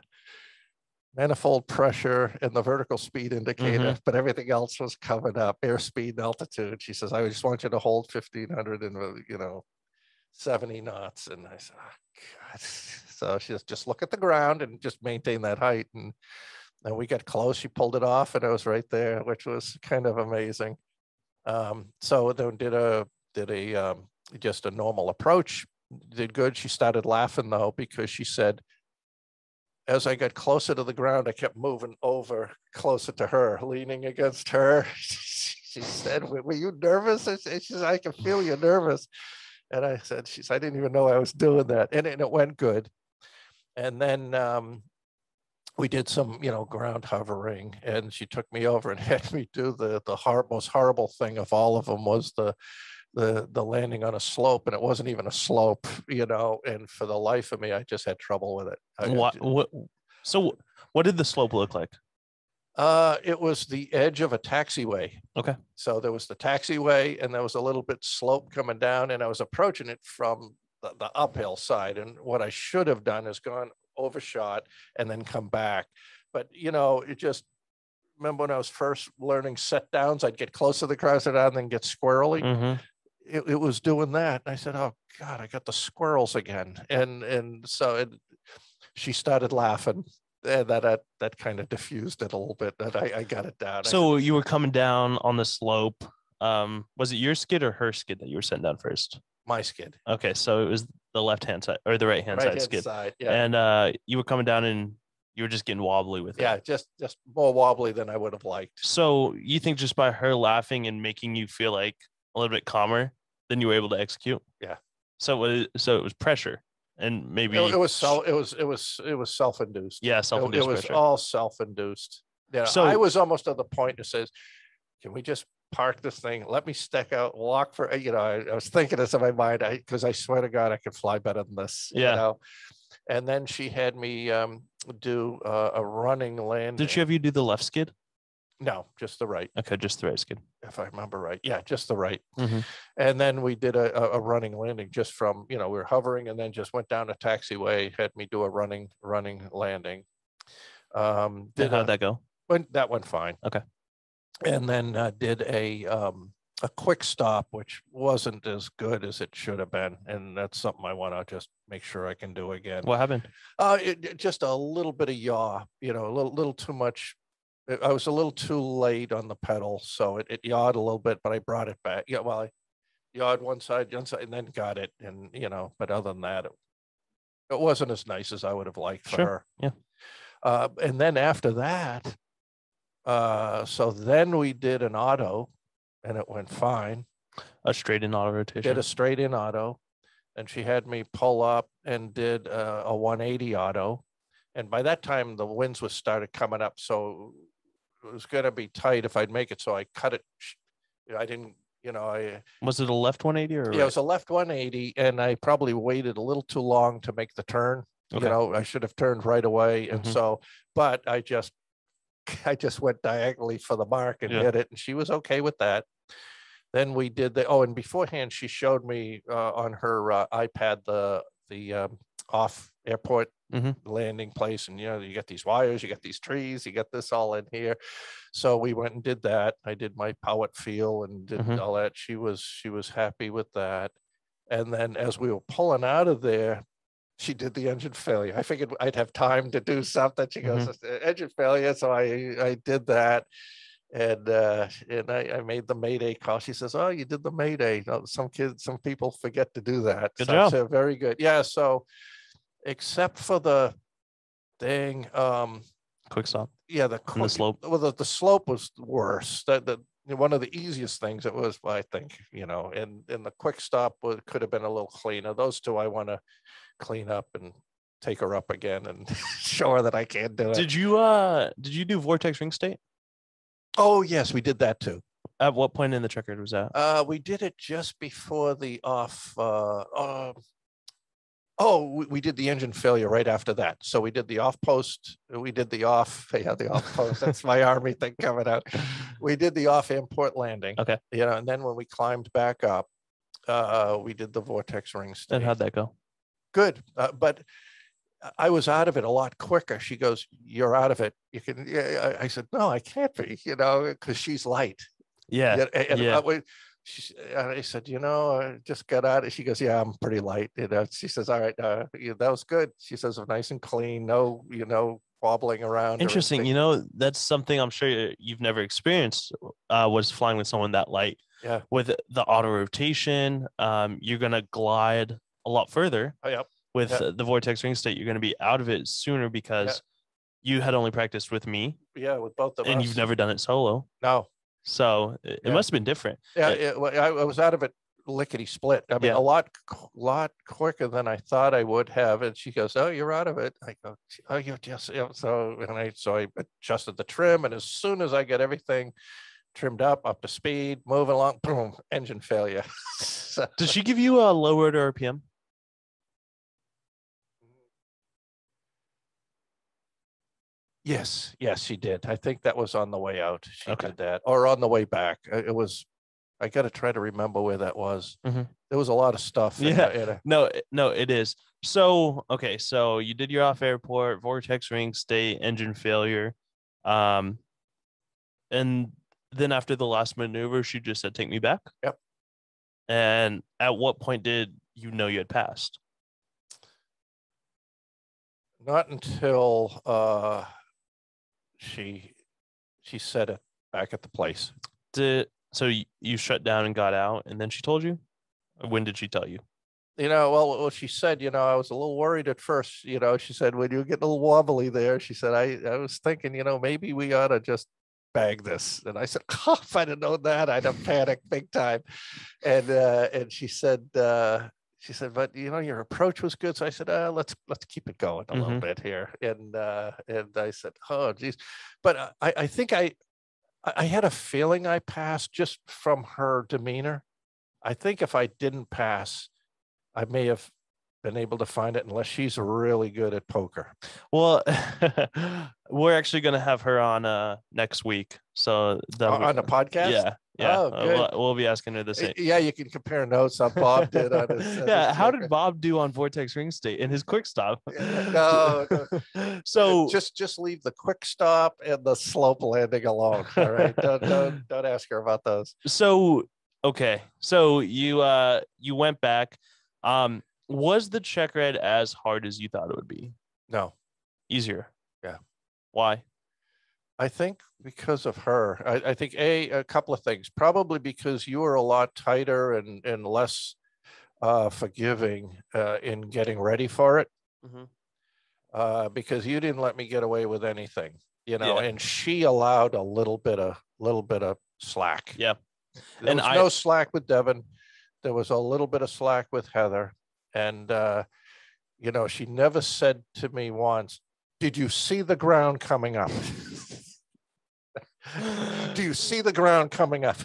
manifold pressure and the vertical speed indicator, but everything else was covered up, airspeed and altitude. She says, I just want you to hold 1,500 and, 70 knots. And I said, oh, God. So she says, just look at the ground and just maintain that height. And we got close. She pulled it off and it was right there, which was kind of amazing. So then did just a normal approach, did good. She started laughing though, because she said, as I got closer to the ground, I kept moving over closer to her, leaning against her. She said, were you nervous? She said, I can feel you nervous. And I said, I didn't even know I was doing that. And it went good. And then we did some, ground hovering, and she took me over and had me do the most horrible thing of all of them was the the landing on a slope, and it wasn't even a slope, and for the life of me, I just had trouble with it. So what did the slope look like? It was the edge of a taxiway. Okay. So there was the taxiway, and there was a little bit slope coming down, and I was approaching it from the uphill side. And what I should have done is gone overshot and then come back. But it just, remember when I was first learning set downs, I'd get close to the car, sit down, and then get squirrely. Mm-hmm. It was doing that. And I said, "Oh God, I got the squirrels again." And so she started laughing. And that kind of diffused it a little bit. That I got it down. So you were coming down on the slope. Was it your skid or her skid that you were sitting down first? My skid. Okay, so it was the left-hand side or the right-hand side skid. Yeah. And you were coming down and you were just getting wobbly with it. Yeah, just more wobbly than I would have liked. So you think just by her laughing and making you feel like a little bit calmer, then you were able to execute? Yeah. So it was pressure. And maybe it was self-induced. Yeah, self-induced. It was pressure. all self-induced. Yeah, So I was almost at the point that says, "Can we just park this thing? Let me step out, walk for." I was thinking this in my mind, because I swear to God, I could fly better than this. Yeah. And then she had me do a running landing. Did she have you do the left skid? No, just the right. Okay, just the right skid. If I remember right. Yeah, just the right. Mm-hmm. And then we did a running landing just from, we were hovering and then just went down a taxiway, had me do a running landing. How'd that go? That went fine. Okay. And then did a quick stop, which wasn't as good as it should have been. And that's something I want to just make sure I can do again. What happened? Just a little bit of yaw, a little too much. I was a little too late on the pedal, so it yawed a little bit, but I brought it back. Yeah, well, I yawed one side, and then got it. And, but other than that, it wasn't as nice as I would have liked for her. Yeah. And then after that, so then we did an auto, and it went fine. A straight in auto rotation. Did a straight in auto, and she had me pull up and did a 180 auto. And by that time, the winds was started coming up, so it was going to be tight if I'd make it. So I cut it. I didn't, Was it a left 180 or? Yeah, right? It was a left 180, and I probably waited a little too long to make the turn. Okay. I should have turned right away. And so, but I just went diagonally for the mark and hit it, and she was okay with that. Then we did and beforehand, she showed me on her iPad the off airport landing place, and you got these wires, you got these trees, you got this all in here. So we went and did that. I did my power feel and did all that. She was happy with that. And then as we were pulling out of there, she did the engine failure. I figured I'd have time to do something. She goes, engine failure. So I did that. And I made the Mayday call. She says, "Oh, you did the Mayday." Some people forget to do that. Good job. So very good. Yeah. So except for the thing, quick stop. Yeah, the slope. Well, the slope was worse. That one of the easiest things it was, I think, and the quick stop could have been a little cleaner. Those two I want to clean up and take her up again and show her that I can do it. Did you do vortex ring state? Oh yes, we did that too. At what point in the checkered was that? We did it just before the off. We did the engine failure right after that. So we did the off post. We did the off. Yeah, the off post. That's my Army thing coming out. We did the off airport landing. Okay. And then when we climbed back up, we did the vortex ring state. And how'd that go? Good, but I was out of it a lot quicker. She goes, "You're out of it. You can." Yeah. I said, "No, I can't be." Because she's light. Yeah. I said, I just got out. She goes, "Yeah, I'm pretty light." She says, "All right, that was good." She says, "Nice and clean. No, wobbling around." Interesting. That's something I'm sure you've never experienced. Was flying with someone that light. Yeah. With the auto rotation, you're gonna glide a lot further. Oh, yep. With the vortex ring state, you're going to be out of it sooner because you had only practiced with me. Yeah, with both of us. And you've never done it solo. No. So it must have been different. Yeah, I was out of it lickety split. I mean, a lot quicker than I thought I would have. And she goes, "Oh, you're out of it." I go, "Oh, you're just..." So I adjusted the trim, and as soon as I get everything trimmed up to speed, moving along, boom, engine failure. So, Did she give you a lowered RPM? yes, she did. I think that was on the way out. She Okay. did that, or on the way back. It was. I got to try to remember where that was. Mm-hmm. There was a lot of stuff. Yeah. No, it is. So, okay. So you did your off airport, vortex ring, state, engine failure. And then after the last maneuver, she just said, take me back. Yep. And at what point did you know you had passed? Not until she said it back at the place. So you shut down and got out, and then she told you? When did she tell you? Well, she said, I was a little worried at first. She said, when you get a little wobbly there, she said, I was thinking, maybe we ought to just bag this. And I said, oh, if I'd have known that, I'd have panicked big time. And she said, but your approach was good. So I said, let's keep it going a little bit here. And I said, oh, geez. But I think I had a feeling I passed just from her demeanor. I think if I didn't pass, I may have been able to find it, unless she's really good at poker. Well, we're actually going to have her on next week. So on the podcast? Yeah. Oh, good. We'll be asking her the same. Yeah, you can compare notes on Bob did on his. Yeah, how did Bob do on Vortex Ring State in his quick stop? No. So just leave the quick stop and the slope landing alone. All right, don't ask her about those. So okay, so you went back. Was the check ride as hard as you thought it would be? No. Easier. Yeah. Why? I think because of her. I think a couple of things. Probably because you were a lot tighter and less forgiving in getting ready for it. Because you didn't let me get away with anything, and she allowed a little bit of slack. Yeah. There was no slack with Devin. There was a little bit of slack with Heather. And, she never said to me once, did you see the ground coming up? Do you see the ground coming up?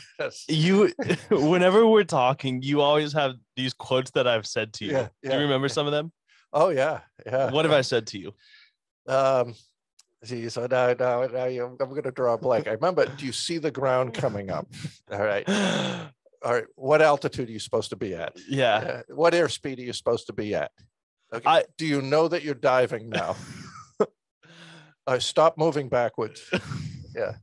Whenever we're talking, you always have these quotes that I've said to you. Yeah, Do you remember some of them? Oh, yeah. What have I said to you? So now I'm going to draw a blank. I remember, do you see the ground coming up? All right. All right. What altitude are you supposed to be at? Yeah. What airspeed are you supposed to be at? Okay. Do you know that you're diving now? Stop moving backwards. Yeah.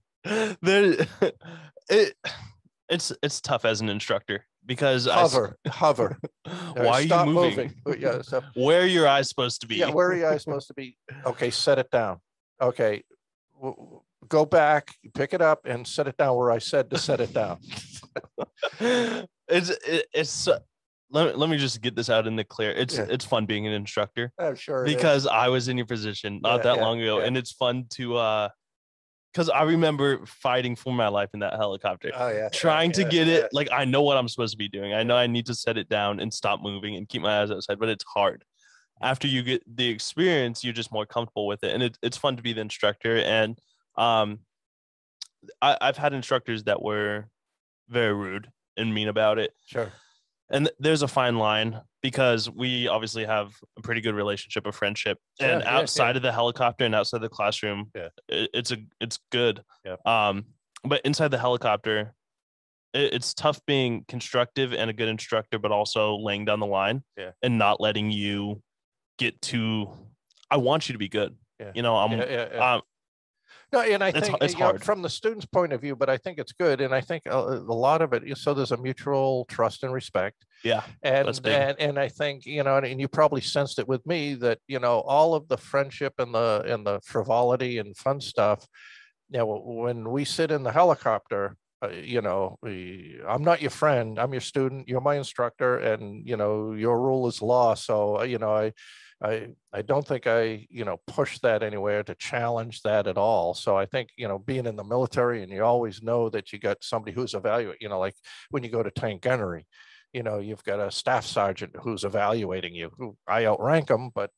It's tough as an instructor because hover. Why are you moving? Yeah. So where are your eyes supposed to be? Yeah. Where are your eyes supposed to be? Okay. Set it down. Okay. Go back, pick it up, and set it down where I said to set it down. It's let me just get this out in the clear. It's fun being an instructor. I'm sure because I was in your position not that long ago, and it's fun to because I remember fighting for my life in that helicopter. Oh yeah. Trying to get it, like I know what I'm supposed to be doing. I know I need to set it down and stop moving and keep my eyes outside, but it's hard. After you get the experience, you're just more comfortable with it, and it's fun to be the instructor. And I've had instructors that were very rude and mean about it. Sure. And there's a fine line because we obviously have a pretty good relationship of friendship. And outside of the helicopter and outside the classroom, it's good. Yeah. But inside the helicopter, it's tough being constructive and a good instructor, but also laying down the line and not letting you get to. I want you to be good. Yeah. No, and I think it's hard from the student's point of view, but I think it's good, and I think a lot of it. So there's a mutual trust and respect. Yeah, and I think and you probably sensed it with me that all of the friendship and the frivolity and fun stuff. When we sit in the helicopter, I'm not your friend. I'm your student. You're my instructor, and your rule is law. So I don't think I push that anywhere to challenge that at all. So I think being in the military, and you always know that you got somebody who's evaluating. Like when you go to tank gunnery, you've got a staff sergeant who's evaluating you. Who I outrank them, but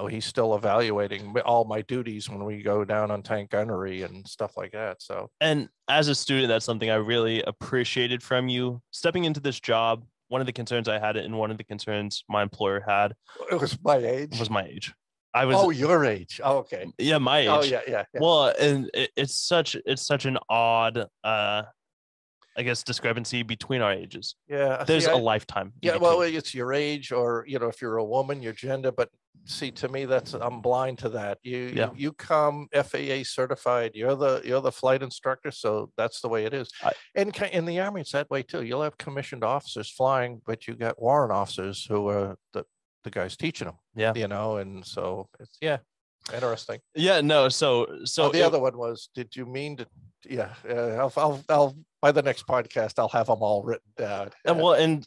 he's still evaluating all my duties when we go down on tank gunnery and stuff like that. So, And as a student, that's something I really appreciated from you. Stepping into this job, one of the concerns I had and one of the concerns my employer had it was my age. was my age. I was Oh, your age. Oh, okay. Yeah, my age. Oh, yeah. Well, and it's such an odd I guess discrepancy between our ages. Yeah. There's a lifetime. Yeah, well, it's your age, or if you're a woman, your gender. But see, to me, I'm blind to that. You come FAA certified. You're the flight instructor, so that's the way it is. And in the Army, it's that way too. You'll have commissioned officers flying, but you got warrant officers who are the guys teaching them. Yeah. And so it's interesting. Yeah, no. So the other one was, did you mean to? Yeah, I'll by the next podcast, I'll have them all written down. Well, and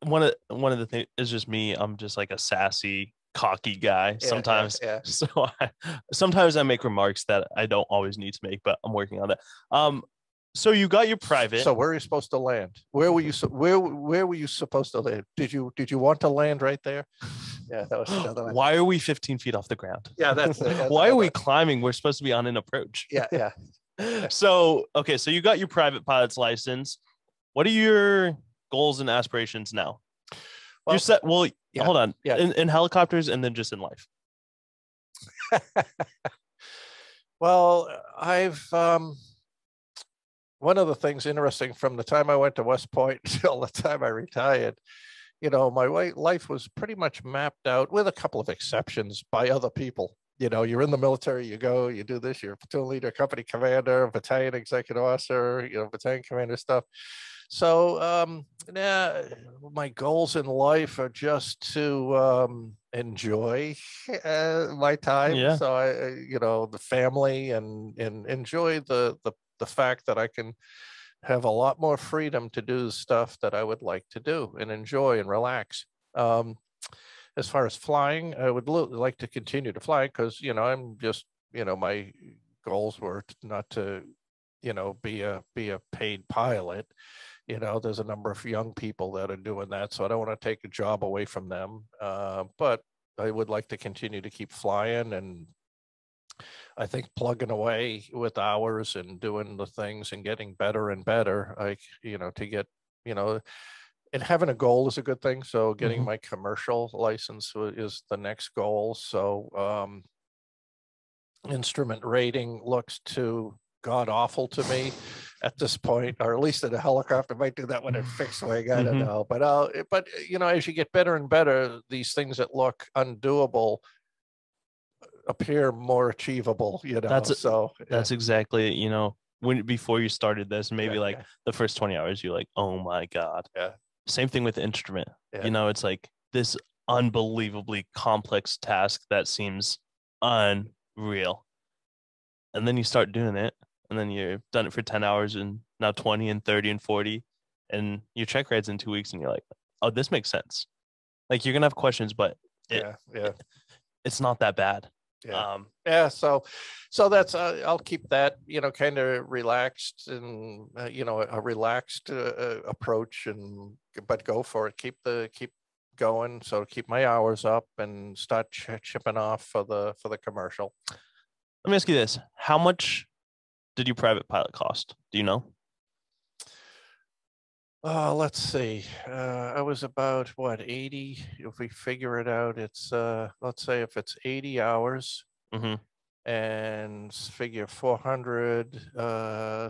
one of the things is just me. I'm just like a sassy, cocky guy sometimes. Yeah. So sometimes I make remarks that I don't always need to make, but I'm working on that. So you got your private. So where are you supposed to land? Where were you supposed to land? Did you want to land right there? Yeah, that was another one. Why are we 15 feet off the ground? Yeah, that's why are we climbing? We're supposed to be on an approach. Yeah. So you got your private pilot's license. What are your goals and aspirations now? Well, you said, hold on. Yeah. In helicopters and then just in life. Well, I've one of the things interesting from the time I went to West Point till the time I retired, my life was pretty much mapped out, with a couple of exceptions, by other people. You're in the military, you go, you do this, you're a platoon leader, company commander, battalion executive officer, battalion commander stuff. So, my goals in life are just to enjoy my time. Yeah. So the family and enjoy the fact that I can have a lot more freedom to do stuff that I would like to do and enjoy and relax. As far as flying, I would like to continue to fly because, I'm just, my goals were not to, be a paid pilot. There's a number of young people that are doing that, so I don't want to take a job away from them. But I would like to continue to keep flying, and I think plugging away with hours and doing the things and getting better and better, to get, and having a goal is a good thing. So getting my commercial license is the next goal. So instrument rating looks too god awful to me at this point, or at least in a helicopter. Might do that one in fixed wing. I don't know, but as you get better and better, these things that look undoable appear more achievable. That's exactly, when before you started this, maybe the first 20 hours, you're like, oh my God. Yeah. Same thing with the instrument. It's like this unbelievably complex task that seems unreal. And then you start doing it, and then you've done it for 10 hours and now 20 and 30 and 40, and your check ride's in 2 weeks, and you're like, oh, this makes sense. Like, you're going to have questions, but it's not that bad. So that's I'll keep that kind of relaxed, and a relaxed approach, but go for it. Keep going. So keep my hours up and start chipping off for the commercial. Let me ask you this: how much did your private pilot cost? Do you know? Let's see. I was about 80. If we figure it out, it's let's say if it's 80 hours, and figure 400,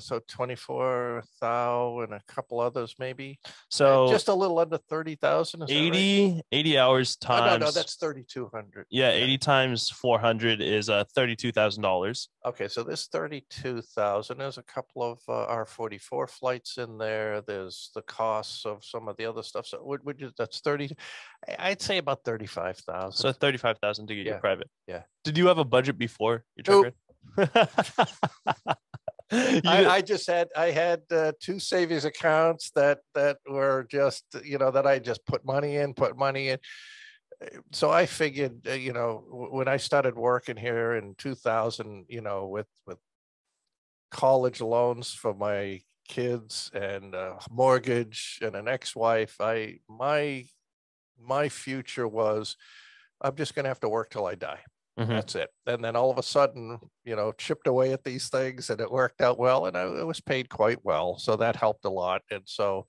so 24,000 and a couple others maybe. So just a little under 30,000. 80 hours times. No, that's 3,200. Yeah, 80 times 400 is $32,000. Okay, so there's 32,000. There's a couple of R-44 flights in there. There's the costs of some of the other stuff. So that's 30. I'd say about 35,000. So 35,000 to get your private. Yeah. Did you have a budget before your check ride? I had 2 savings accounts that were just, that I just put money in. So I figured, when I started working here in 2000, with college loans for my kids and a mortgage and an ex-wife, my future was I'm just going to have to work till I die. Mhm. That's it. And then all of a sudden, chipped away at these things, and it worked out well, and I was paid quite well. So that helped a lot. And so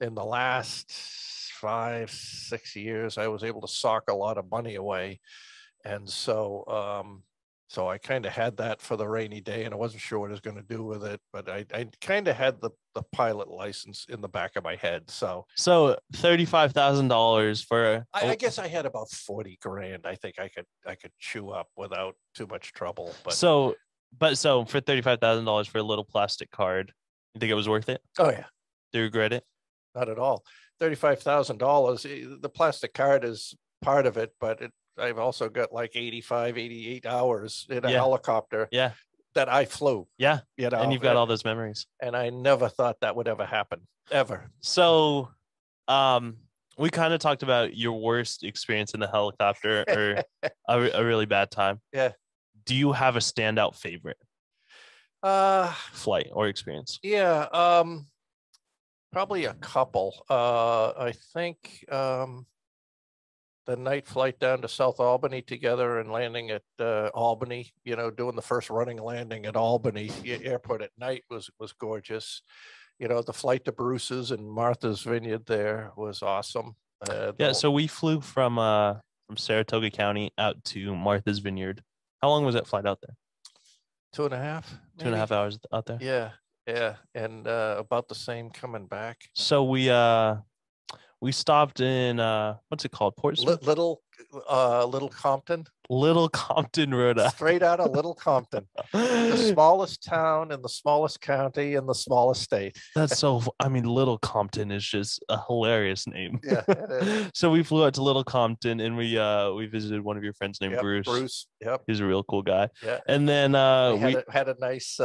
in the last 5-6 years, I was able to sock a lot of money away. And so I kind of had that for the rainy day, and I wasn't sure what I was going to do with it, but I kind of had the pilot license in the back of my head. So $35,000 for I guess I had about 40 grand. I think I could chew up without too much trouble. But so for $35,000 for a little plastic card, you think it was worth it? oh yeah, Do you regret it? not at all. $35,000. The plastic card is part of it, but I've also got like 85, 88 hours in a helicopter Yeah. that I flew. Yeah. And you've got all those memories. And I never thought that would ever happen, ever. So, we kind of talked about your worst experience in the helicopter or a really bad time. Yeah. Do you have a standout favorite flight or experience? Yeah. Probably a couple. I think the night flight down to South Albany together and landing at Albany, doing the first running landing at Albany airport at night was gorgeous. The flight to Bruce's and Martha's Vineyard there was awesome. So we flew from Saratoga County out to Martha's Vineyard. How long was that flight out there? 2.5. Maybe? 2.5 hours out there. Yeah. And about the same coming back. So we stopped in what's it called? Portsmouth? Little Compton. Little Compton, Rhode Island. Straight out of Little Compton, the smallest town in the smallest county in the smallest state. That's Little Compton is just a hilarious name. Yeah. So we flew out to Little Compton and we visited one of your friends named Bruce. Bruce. Yep. He's a real cool guy. Yeah. And then we had a nice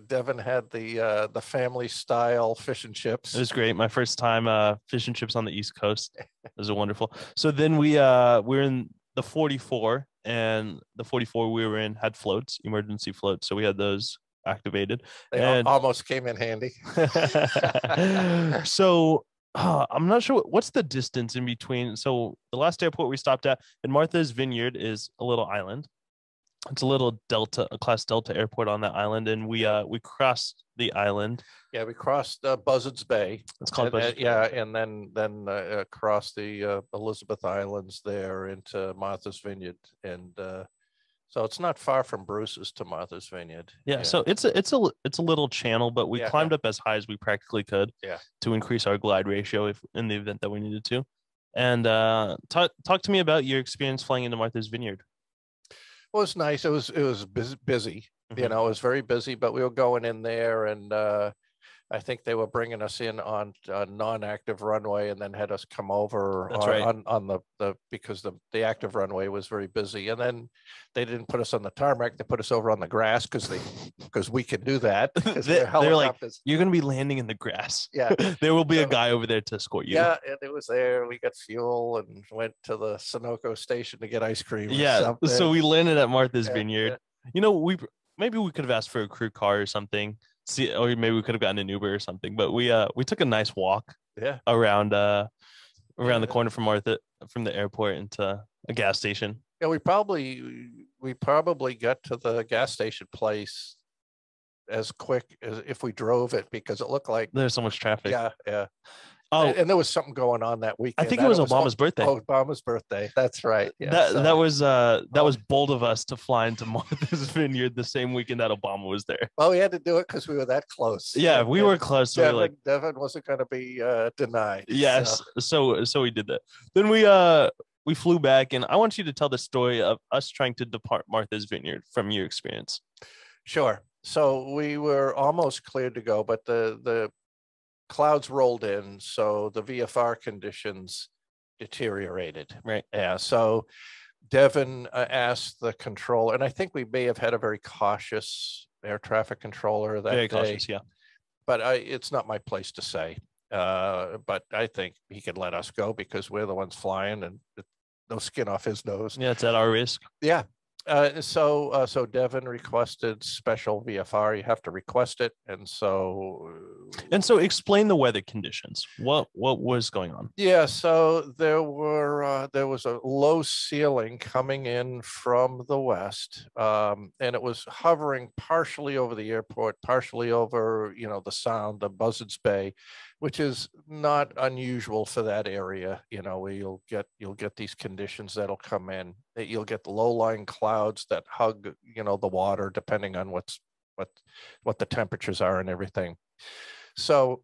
Devin had the family style fish and chips. It was great. My first time fish and chips on the East Coast. It was wonderful. So then we were in the 44, and the 44 we were in had floats, emergency floats. So we had those activated. They almost came in handy. So I'm not sure what's the distance in between. So the last airport we stopped at in Martha's Vineyard is a little island. It's a little class Delta airport on that island, and we crossed the island. Yeah, we crossed Buzzards Bay. It's called Buzzards Bay. Yeah, and then crossed the Elizabeth Islands there into Martha's Vineyard, and so it's not far from Bruce's to Martha's Vineyard. Yeah, so it's a little channel, but we climbed up as high as we practically could. Yeah. To increase our glide ratio if in the event that we needed to. And talk to me about your experience flying into Martha's Vineyard. Well, it was nice. It was busy. Mm-hmm. It was very busy, but we were going in there, and I think they were bringing us in on a non-active runway, and then had us come over on the because the active runway was very busy, and then they didn't put us on the tarmac. They put us over on the grass because we can do that. They're like, you're going to be landing in the grass. Yeah, there will be a guy over there to escort you. Yeah, and it was there. We got fuel and went to the Sunoco station to get ice cream. Yeah, so we landed at Martha's Vineyard. Yeah. Maybe we could have asked for a crew car or something. Or maybe we could have gotten an Uber or something. But we took a nice walk. Yeah. Around the corner from the airport into a gas station. Yeah, we probably got to the gas station place as quick as if we drove it, because it looked like there's so much traffic. Yeah. Oh, and there was something going on that weekend. I think it was Obama's birthday. Oh, Obama's birthday. That's right. Yeah, that was bold of us to fly into Martha's Vineyard the same weekend that Obama was there. Well, we had to do it because we were that close. Yeah, we were close. So Devin wasn't going to be denied. Yes. So we did that. Then we flew back, and I want you to tell the story of us trying to depart Martha's Vineyard from your experience. Sure. So we were almost cleared to go, but the clouds rolled in, so the VFR conditions deteriorated. Right. Yeah. So Devin asked the controller, and I think we may have had a very cautious air traffic controller that day. Cautious, yeah. But it's not my place to say. But I think he could let us go because we're the ones flying, and no skin off his nose. Yeah, it's at our risk. Yeah. So Devin requested special VFR. You have to request it, and so And so explain the weather conditions. What was going on? Yeah, so there was a low ceiling coming in from the west, and it was hovering partially over the airport, partially over, the Sound, the Buzzards Bay, which is not unusual for that area, where you'll get these conditions that'll come in. That you'll get the low-lying clouds that hug, the water, depending on what the temperatures are and everything. So,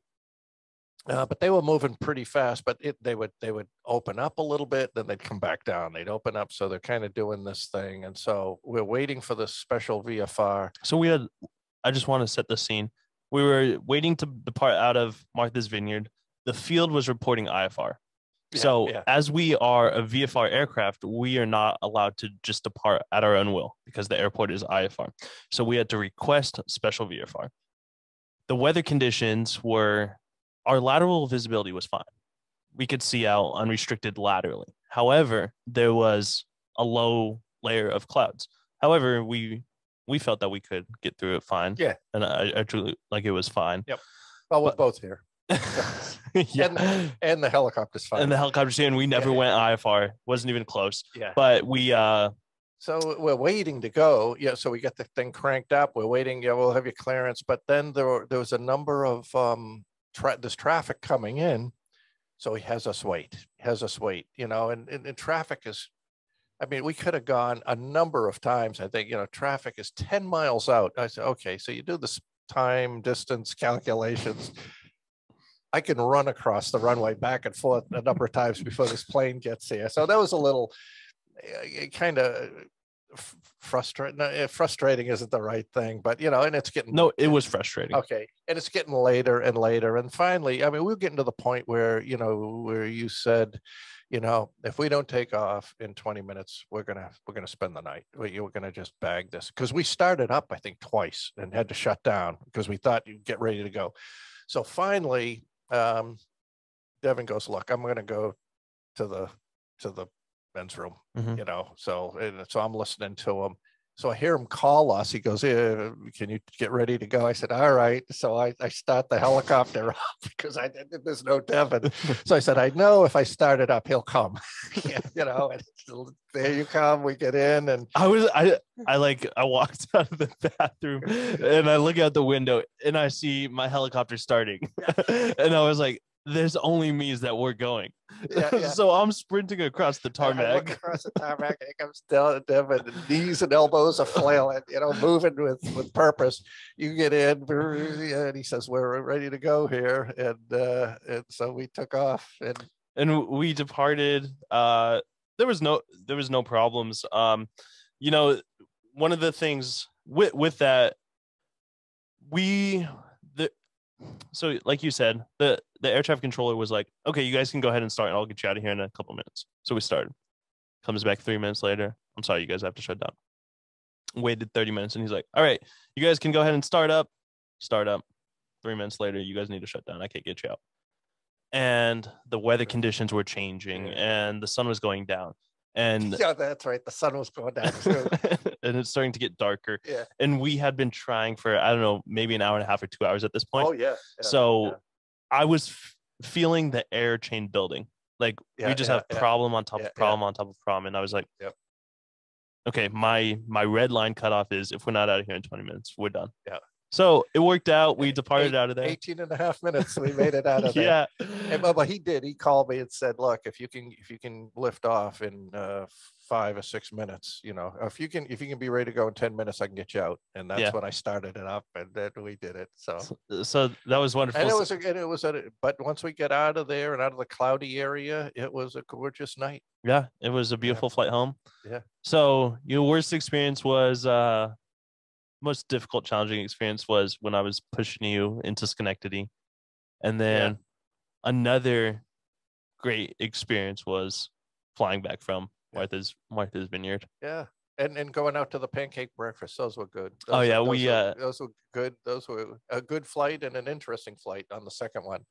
but they were moving pretty fast, but they would open up a little bit, then they'd come back down. They'd open up. So they're kind of doing this thing. And so we're waiting for the special VFR. So I just want to set the scene. We were waiting to depart out of Martha's Vineyard. The field was reporting IFR. As we are a VFR aircraft, we are not allowed to just depart at our own will because the airport is IFR. So we had to request special VFR. The weather conditions were, our lateral visibility was fine. We could see out unrestricted laterally. However, there was a low layer of clouds. However, we felt that we could get through it fine. Yeah. And I truly, like, it was fine. Yep. Well, we're both here. Yeah. And the helicopter's fine. And the helicopter's and we never went IFR. Wasn't even close. Yeah. But we so we're waiting to go. Yeah. So we got the thing cranked up. We're waiting. Yeah, we'll have your clearance. But then there was a number of this traffic coming in. So he has us wait. And traffic is, I mean, we could have gone a number of times. I think, traffic is 10 miles out. I said, okay, so you do this time distance calculations. I can run across the runway back and forth a number of times before this plane gets here. So that was a little kind of frustrating. Frustrating isn't the right thing, but and it's getting, no, it was frustrating. Okay. And it's getting later and later. And finally, I mean, we're getting to the point where, where you said, if we don't take off in 20 minutes, we're going to spend the night. We're going to just bag this, because we started up, I think, twice and had to shut down because we thought you'd get ready to go. So finally, Devin goes, look, I'm going to go to the men's room, so I'm listening to him. So I hear him call us. He goes, yeah, can you get ready to go? I said, all right. So I start the helicopter up because there's no Devin. So I said, I know if I start it up, he'll come. And there you come. We get in, and I walked out of the bathroom and I look out the window and I see my helicopter starting. And I was like, there's only me that we're going. So I'm sprinting across the tarmac. Across the tarmac, here comes Devin, and knees and elbows are flailing, moving with purpose. You get in, and he says, "We're ready to go here," and so we took off, and we departed. There was no problems. One of the things with that, so like you said, the air traffic controller was like, okay, you guys can go ahead and start and I'll get you out of here in a couple minutes. So we started. Comes back 3 minutes later. I'm sorry, you guys have to shut down. Waited 30 minutes and he's like, all right, you guys can go ahead and start up. 3 minutes later, you guys need to shut down. I can't get you out. And the weather conditions were changing and the sun was going down. And yeah, that's right. The sun was going down too. And it's starting to get darker. Yeah. And we had been trying for, I don't know, maybe an hour and a half or 2 hours at this point. Oh, yeah. I was feeling the air chain building. Like we just have problem on top of problem on top of problem. And I was like, okay, my red line cutoff is if we're not out of here in 20 minutes, we're done. Yeah. So it worked out. We departed out of there. 18 and a half minutes. We made it out of there. But he did. He called me and said, look, if you can lift off in 5 or 6 minutes, if you can be ready to go in 10 minutes, I can get you out. And that's when I started it up, and then we did it. So that was wonderful. And but once we get out of there and out of the cloudy area, it was a gorgeous night. Yeah. It was a beautiful flight home. Yeah. So your worst experience was, most difficult, challenging experience was when I was pushing you into Schenectady. And then another great experience was flying back from Martha's Vineyard. Yeah. And going out to the pancake breakfast, those were good. Oh yeah, we Those were good. Those were a good flight and an interesting flight on the second one.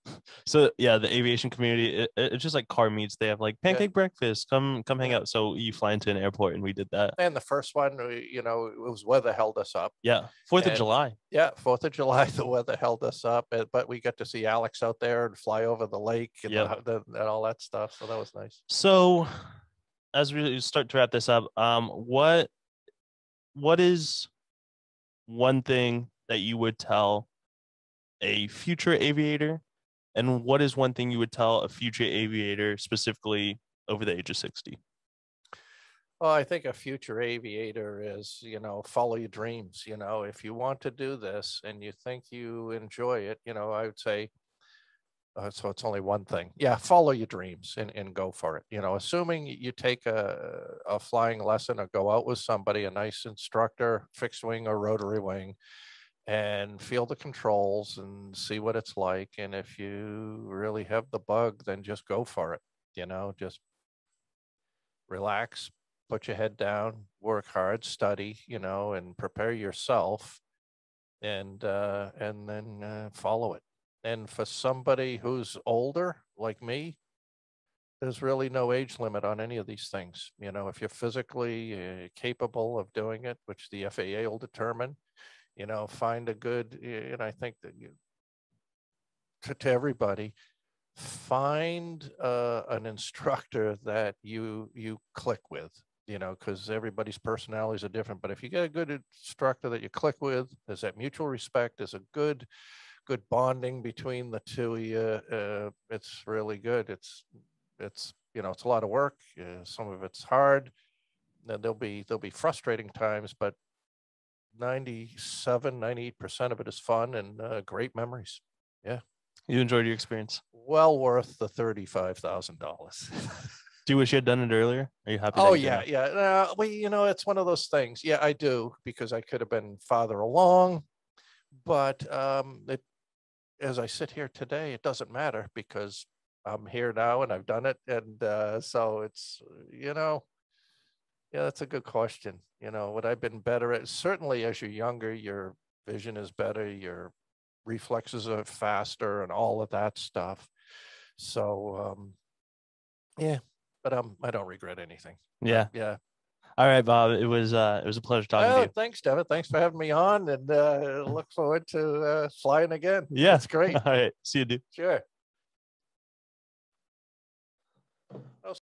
so yeah, the aviation community, it's just like car meets. They have like pancake breakfast. Come hang Yeah. out. So you fly into an airport, and we did that. And the first one, it was weather held us up. Yeah, 4th of And July. yeah, 4th of July, the weather held us up, but we got to see Alex out there and fly over the lake and, Yep. and all that stuff. So that was nice. So as we start to wrap this up, what is one thing that you would tell a future aviator, and what is one thing you would tell a future aviator specifically over the age of 60? Well, I think a future aviator is, follow your dreams. If you want to do this and you think you enjoy it, I would say, so it's only one thing. Yeah, follow your dreams and go for it. Assuming you take a flying lesson or go out with somebody, a nice instructor, fixed wing or rotary wing, and feel the controls and see what it's like. And if you really have the bug, then just go for it. Just relax, put your head down, work hard, study, and prepare yourself, and then follow it. And for somebody who's older like me, there's really no age limit on any of these things. If you're physically capable of doing it, which the FAA will determine, find a good, and I think that to everybody, find an instructor that you click with, because everybody's personalities are different. But if you get a good instructor that you click with, there's that mutual respect, there's a good bonding between the two of you. It's really good. It's it's a lot of work. Some of it's hard. There'll be frustrating times, but 98% of it is fun and great memories. Yeah. You enjoyed your experience? Well worth the $35,000. Do you wish you had done it earlier? Are you happy? Oh yeah, yeah. Well, it's one of those things. Yeah, I do, because I could have been farther along, but as I sit here today, it doesn't matter because I'm here now and I've done it, and so it's yeah, that's a good question. Would I have been better at? Certainly, as you're younger, your vision is better, your reflexes are faster, and all of that stuff. So yeah, but I don't regret anything. Yeah. Yeah. All right, Bob. It was a pleasure talking to you. Thanks, Devin. Thanks for having me on, and look forward to flying again. Yeah. That's great. All right. See you, dude. Sure.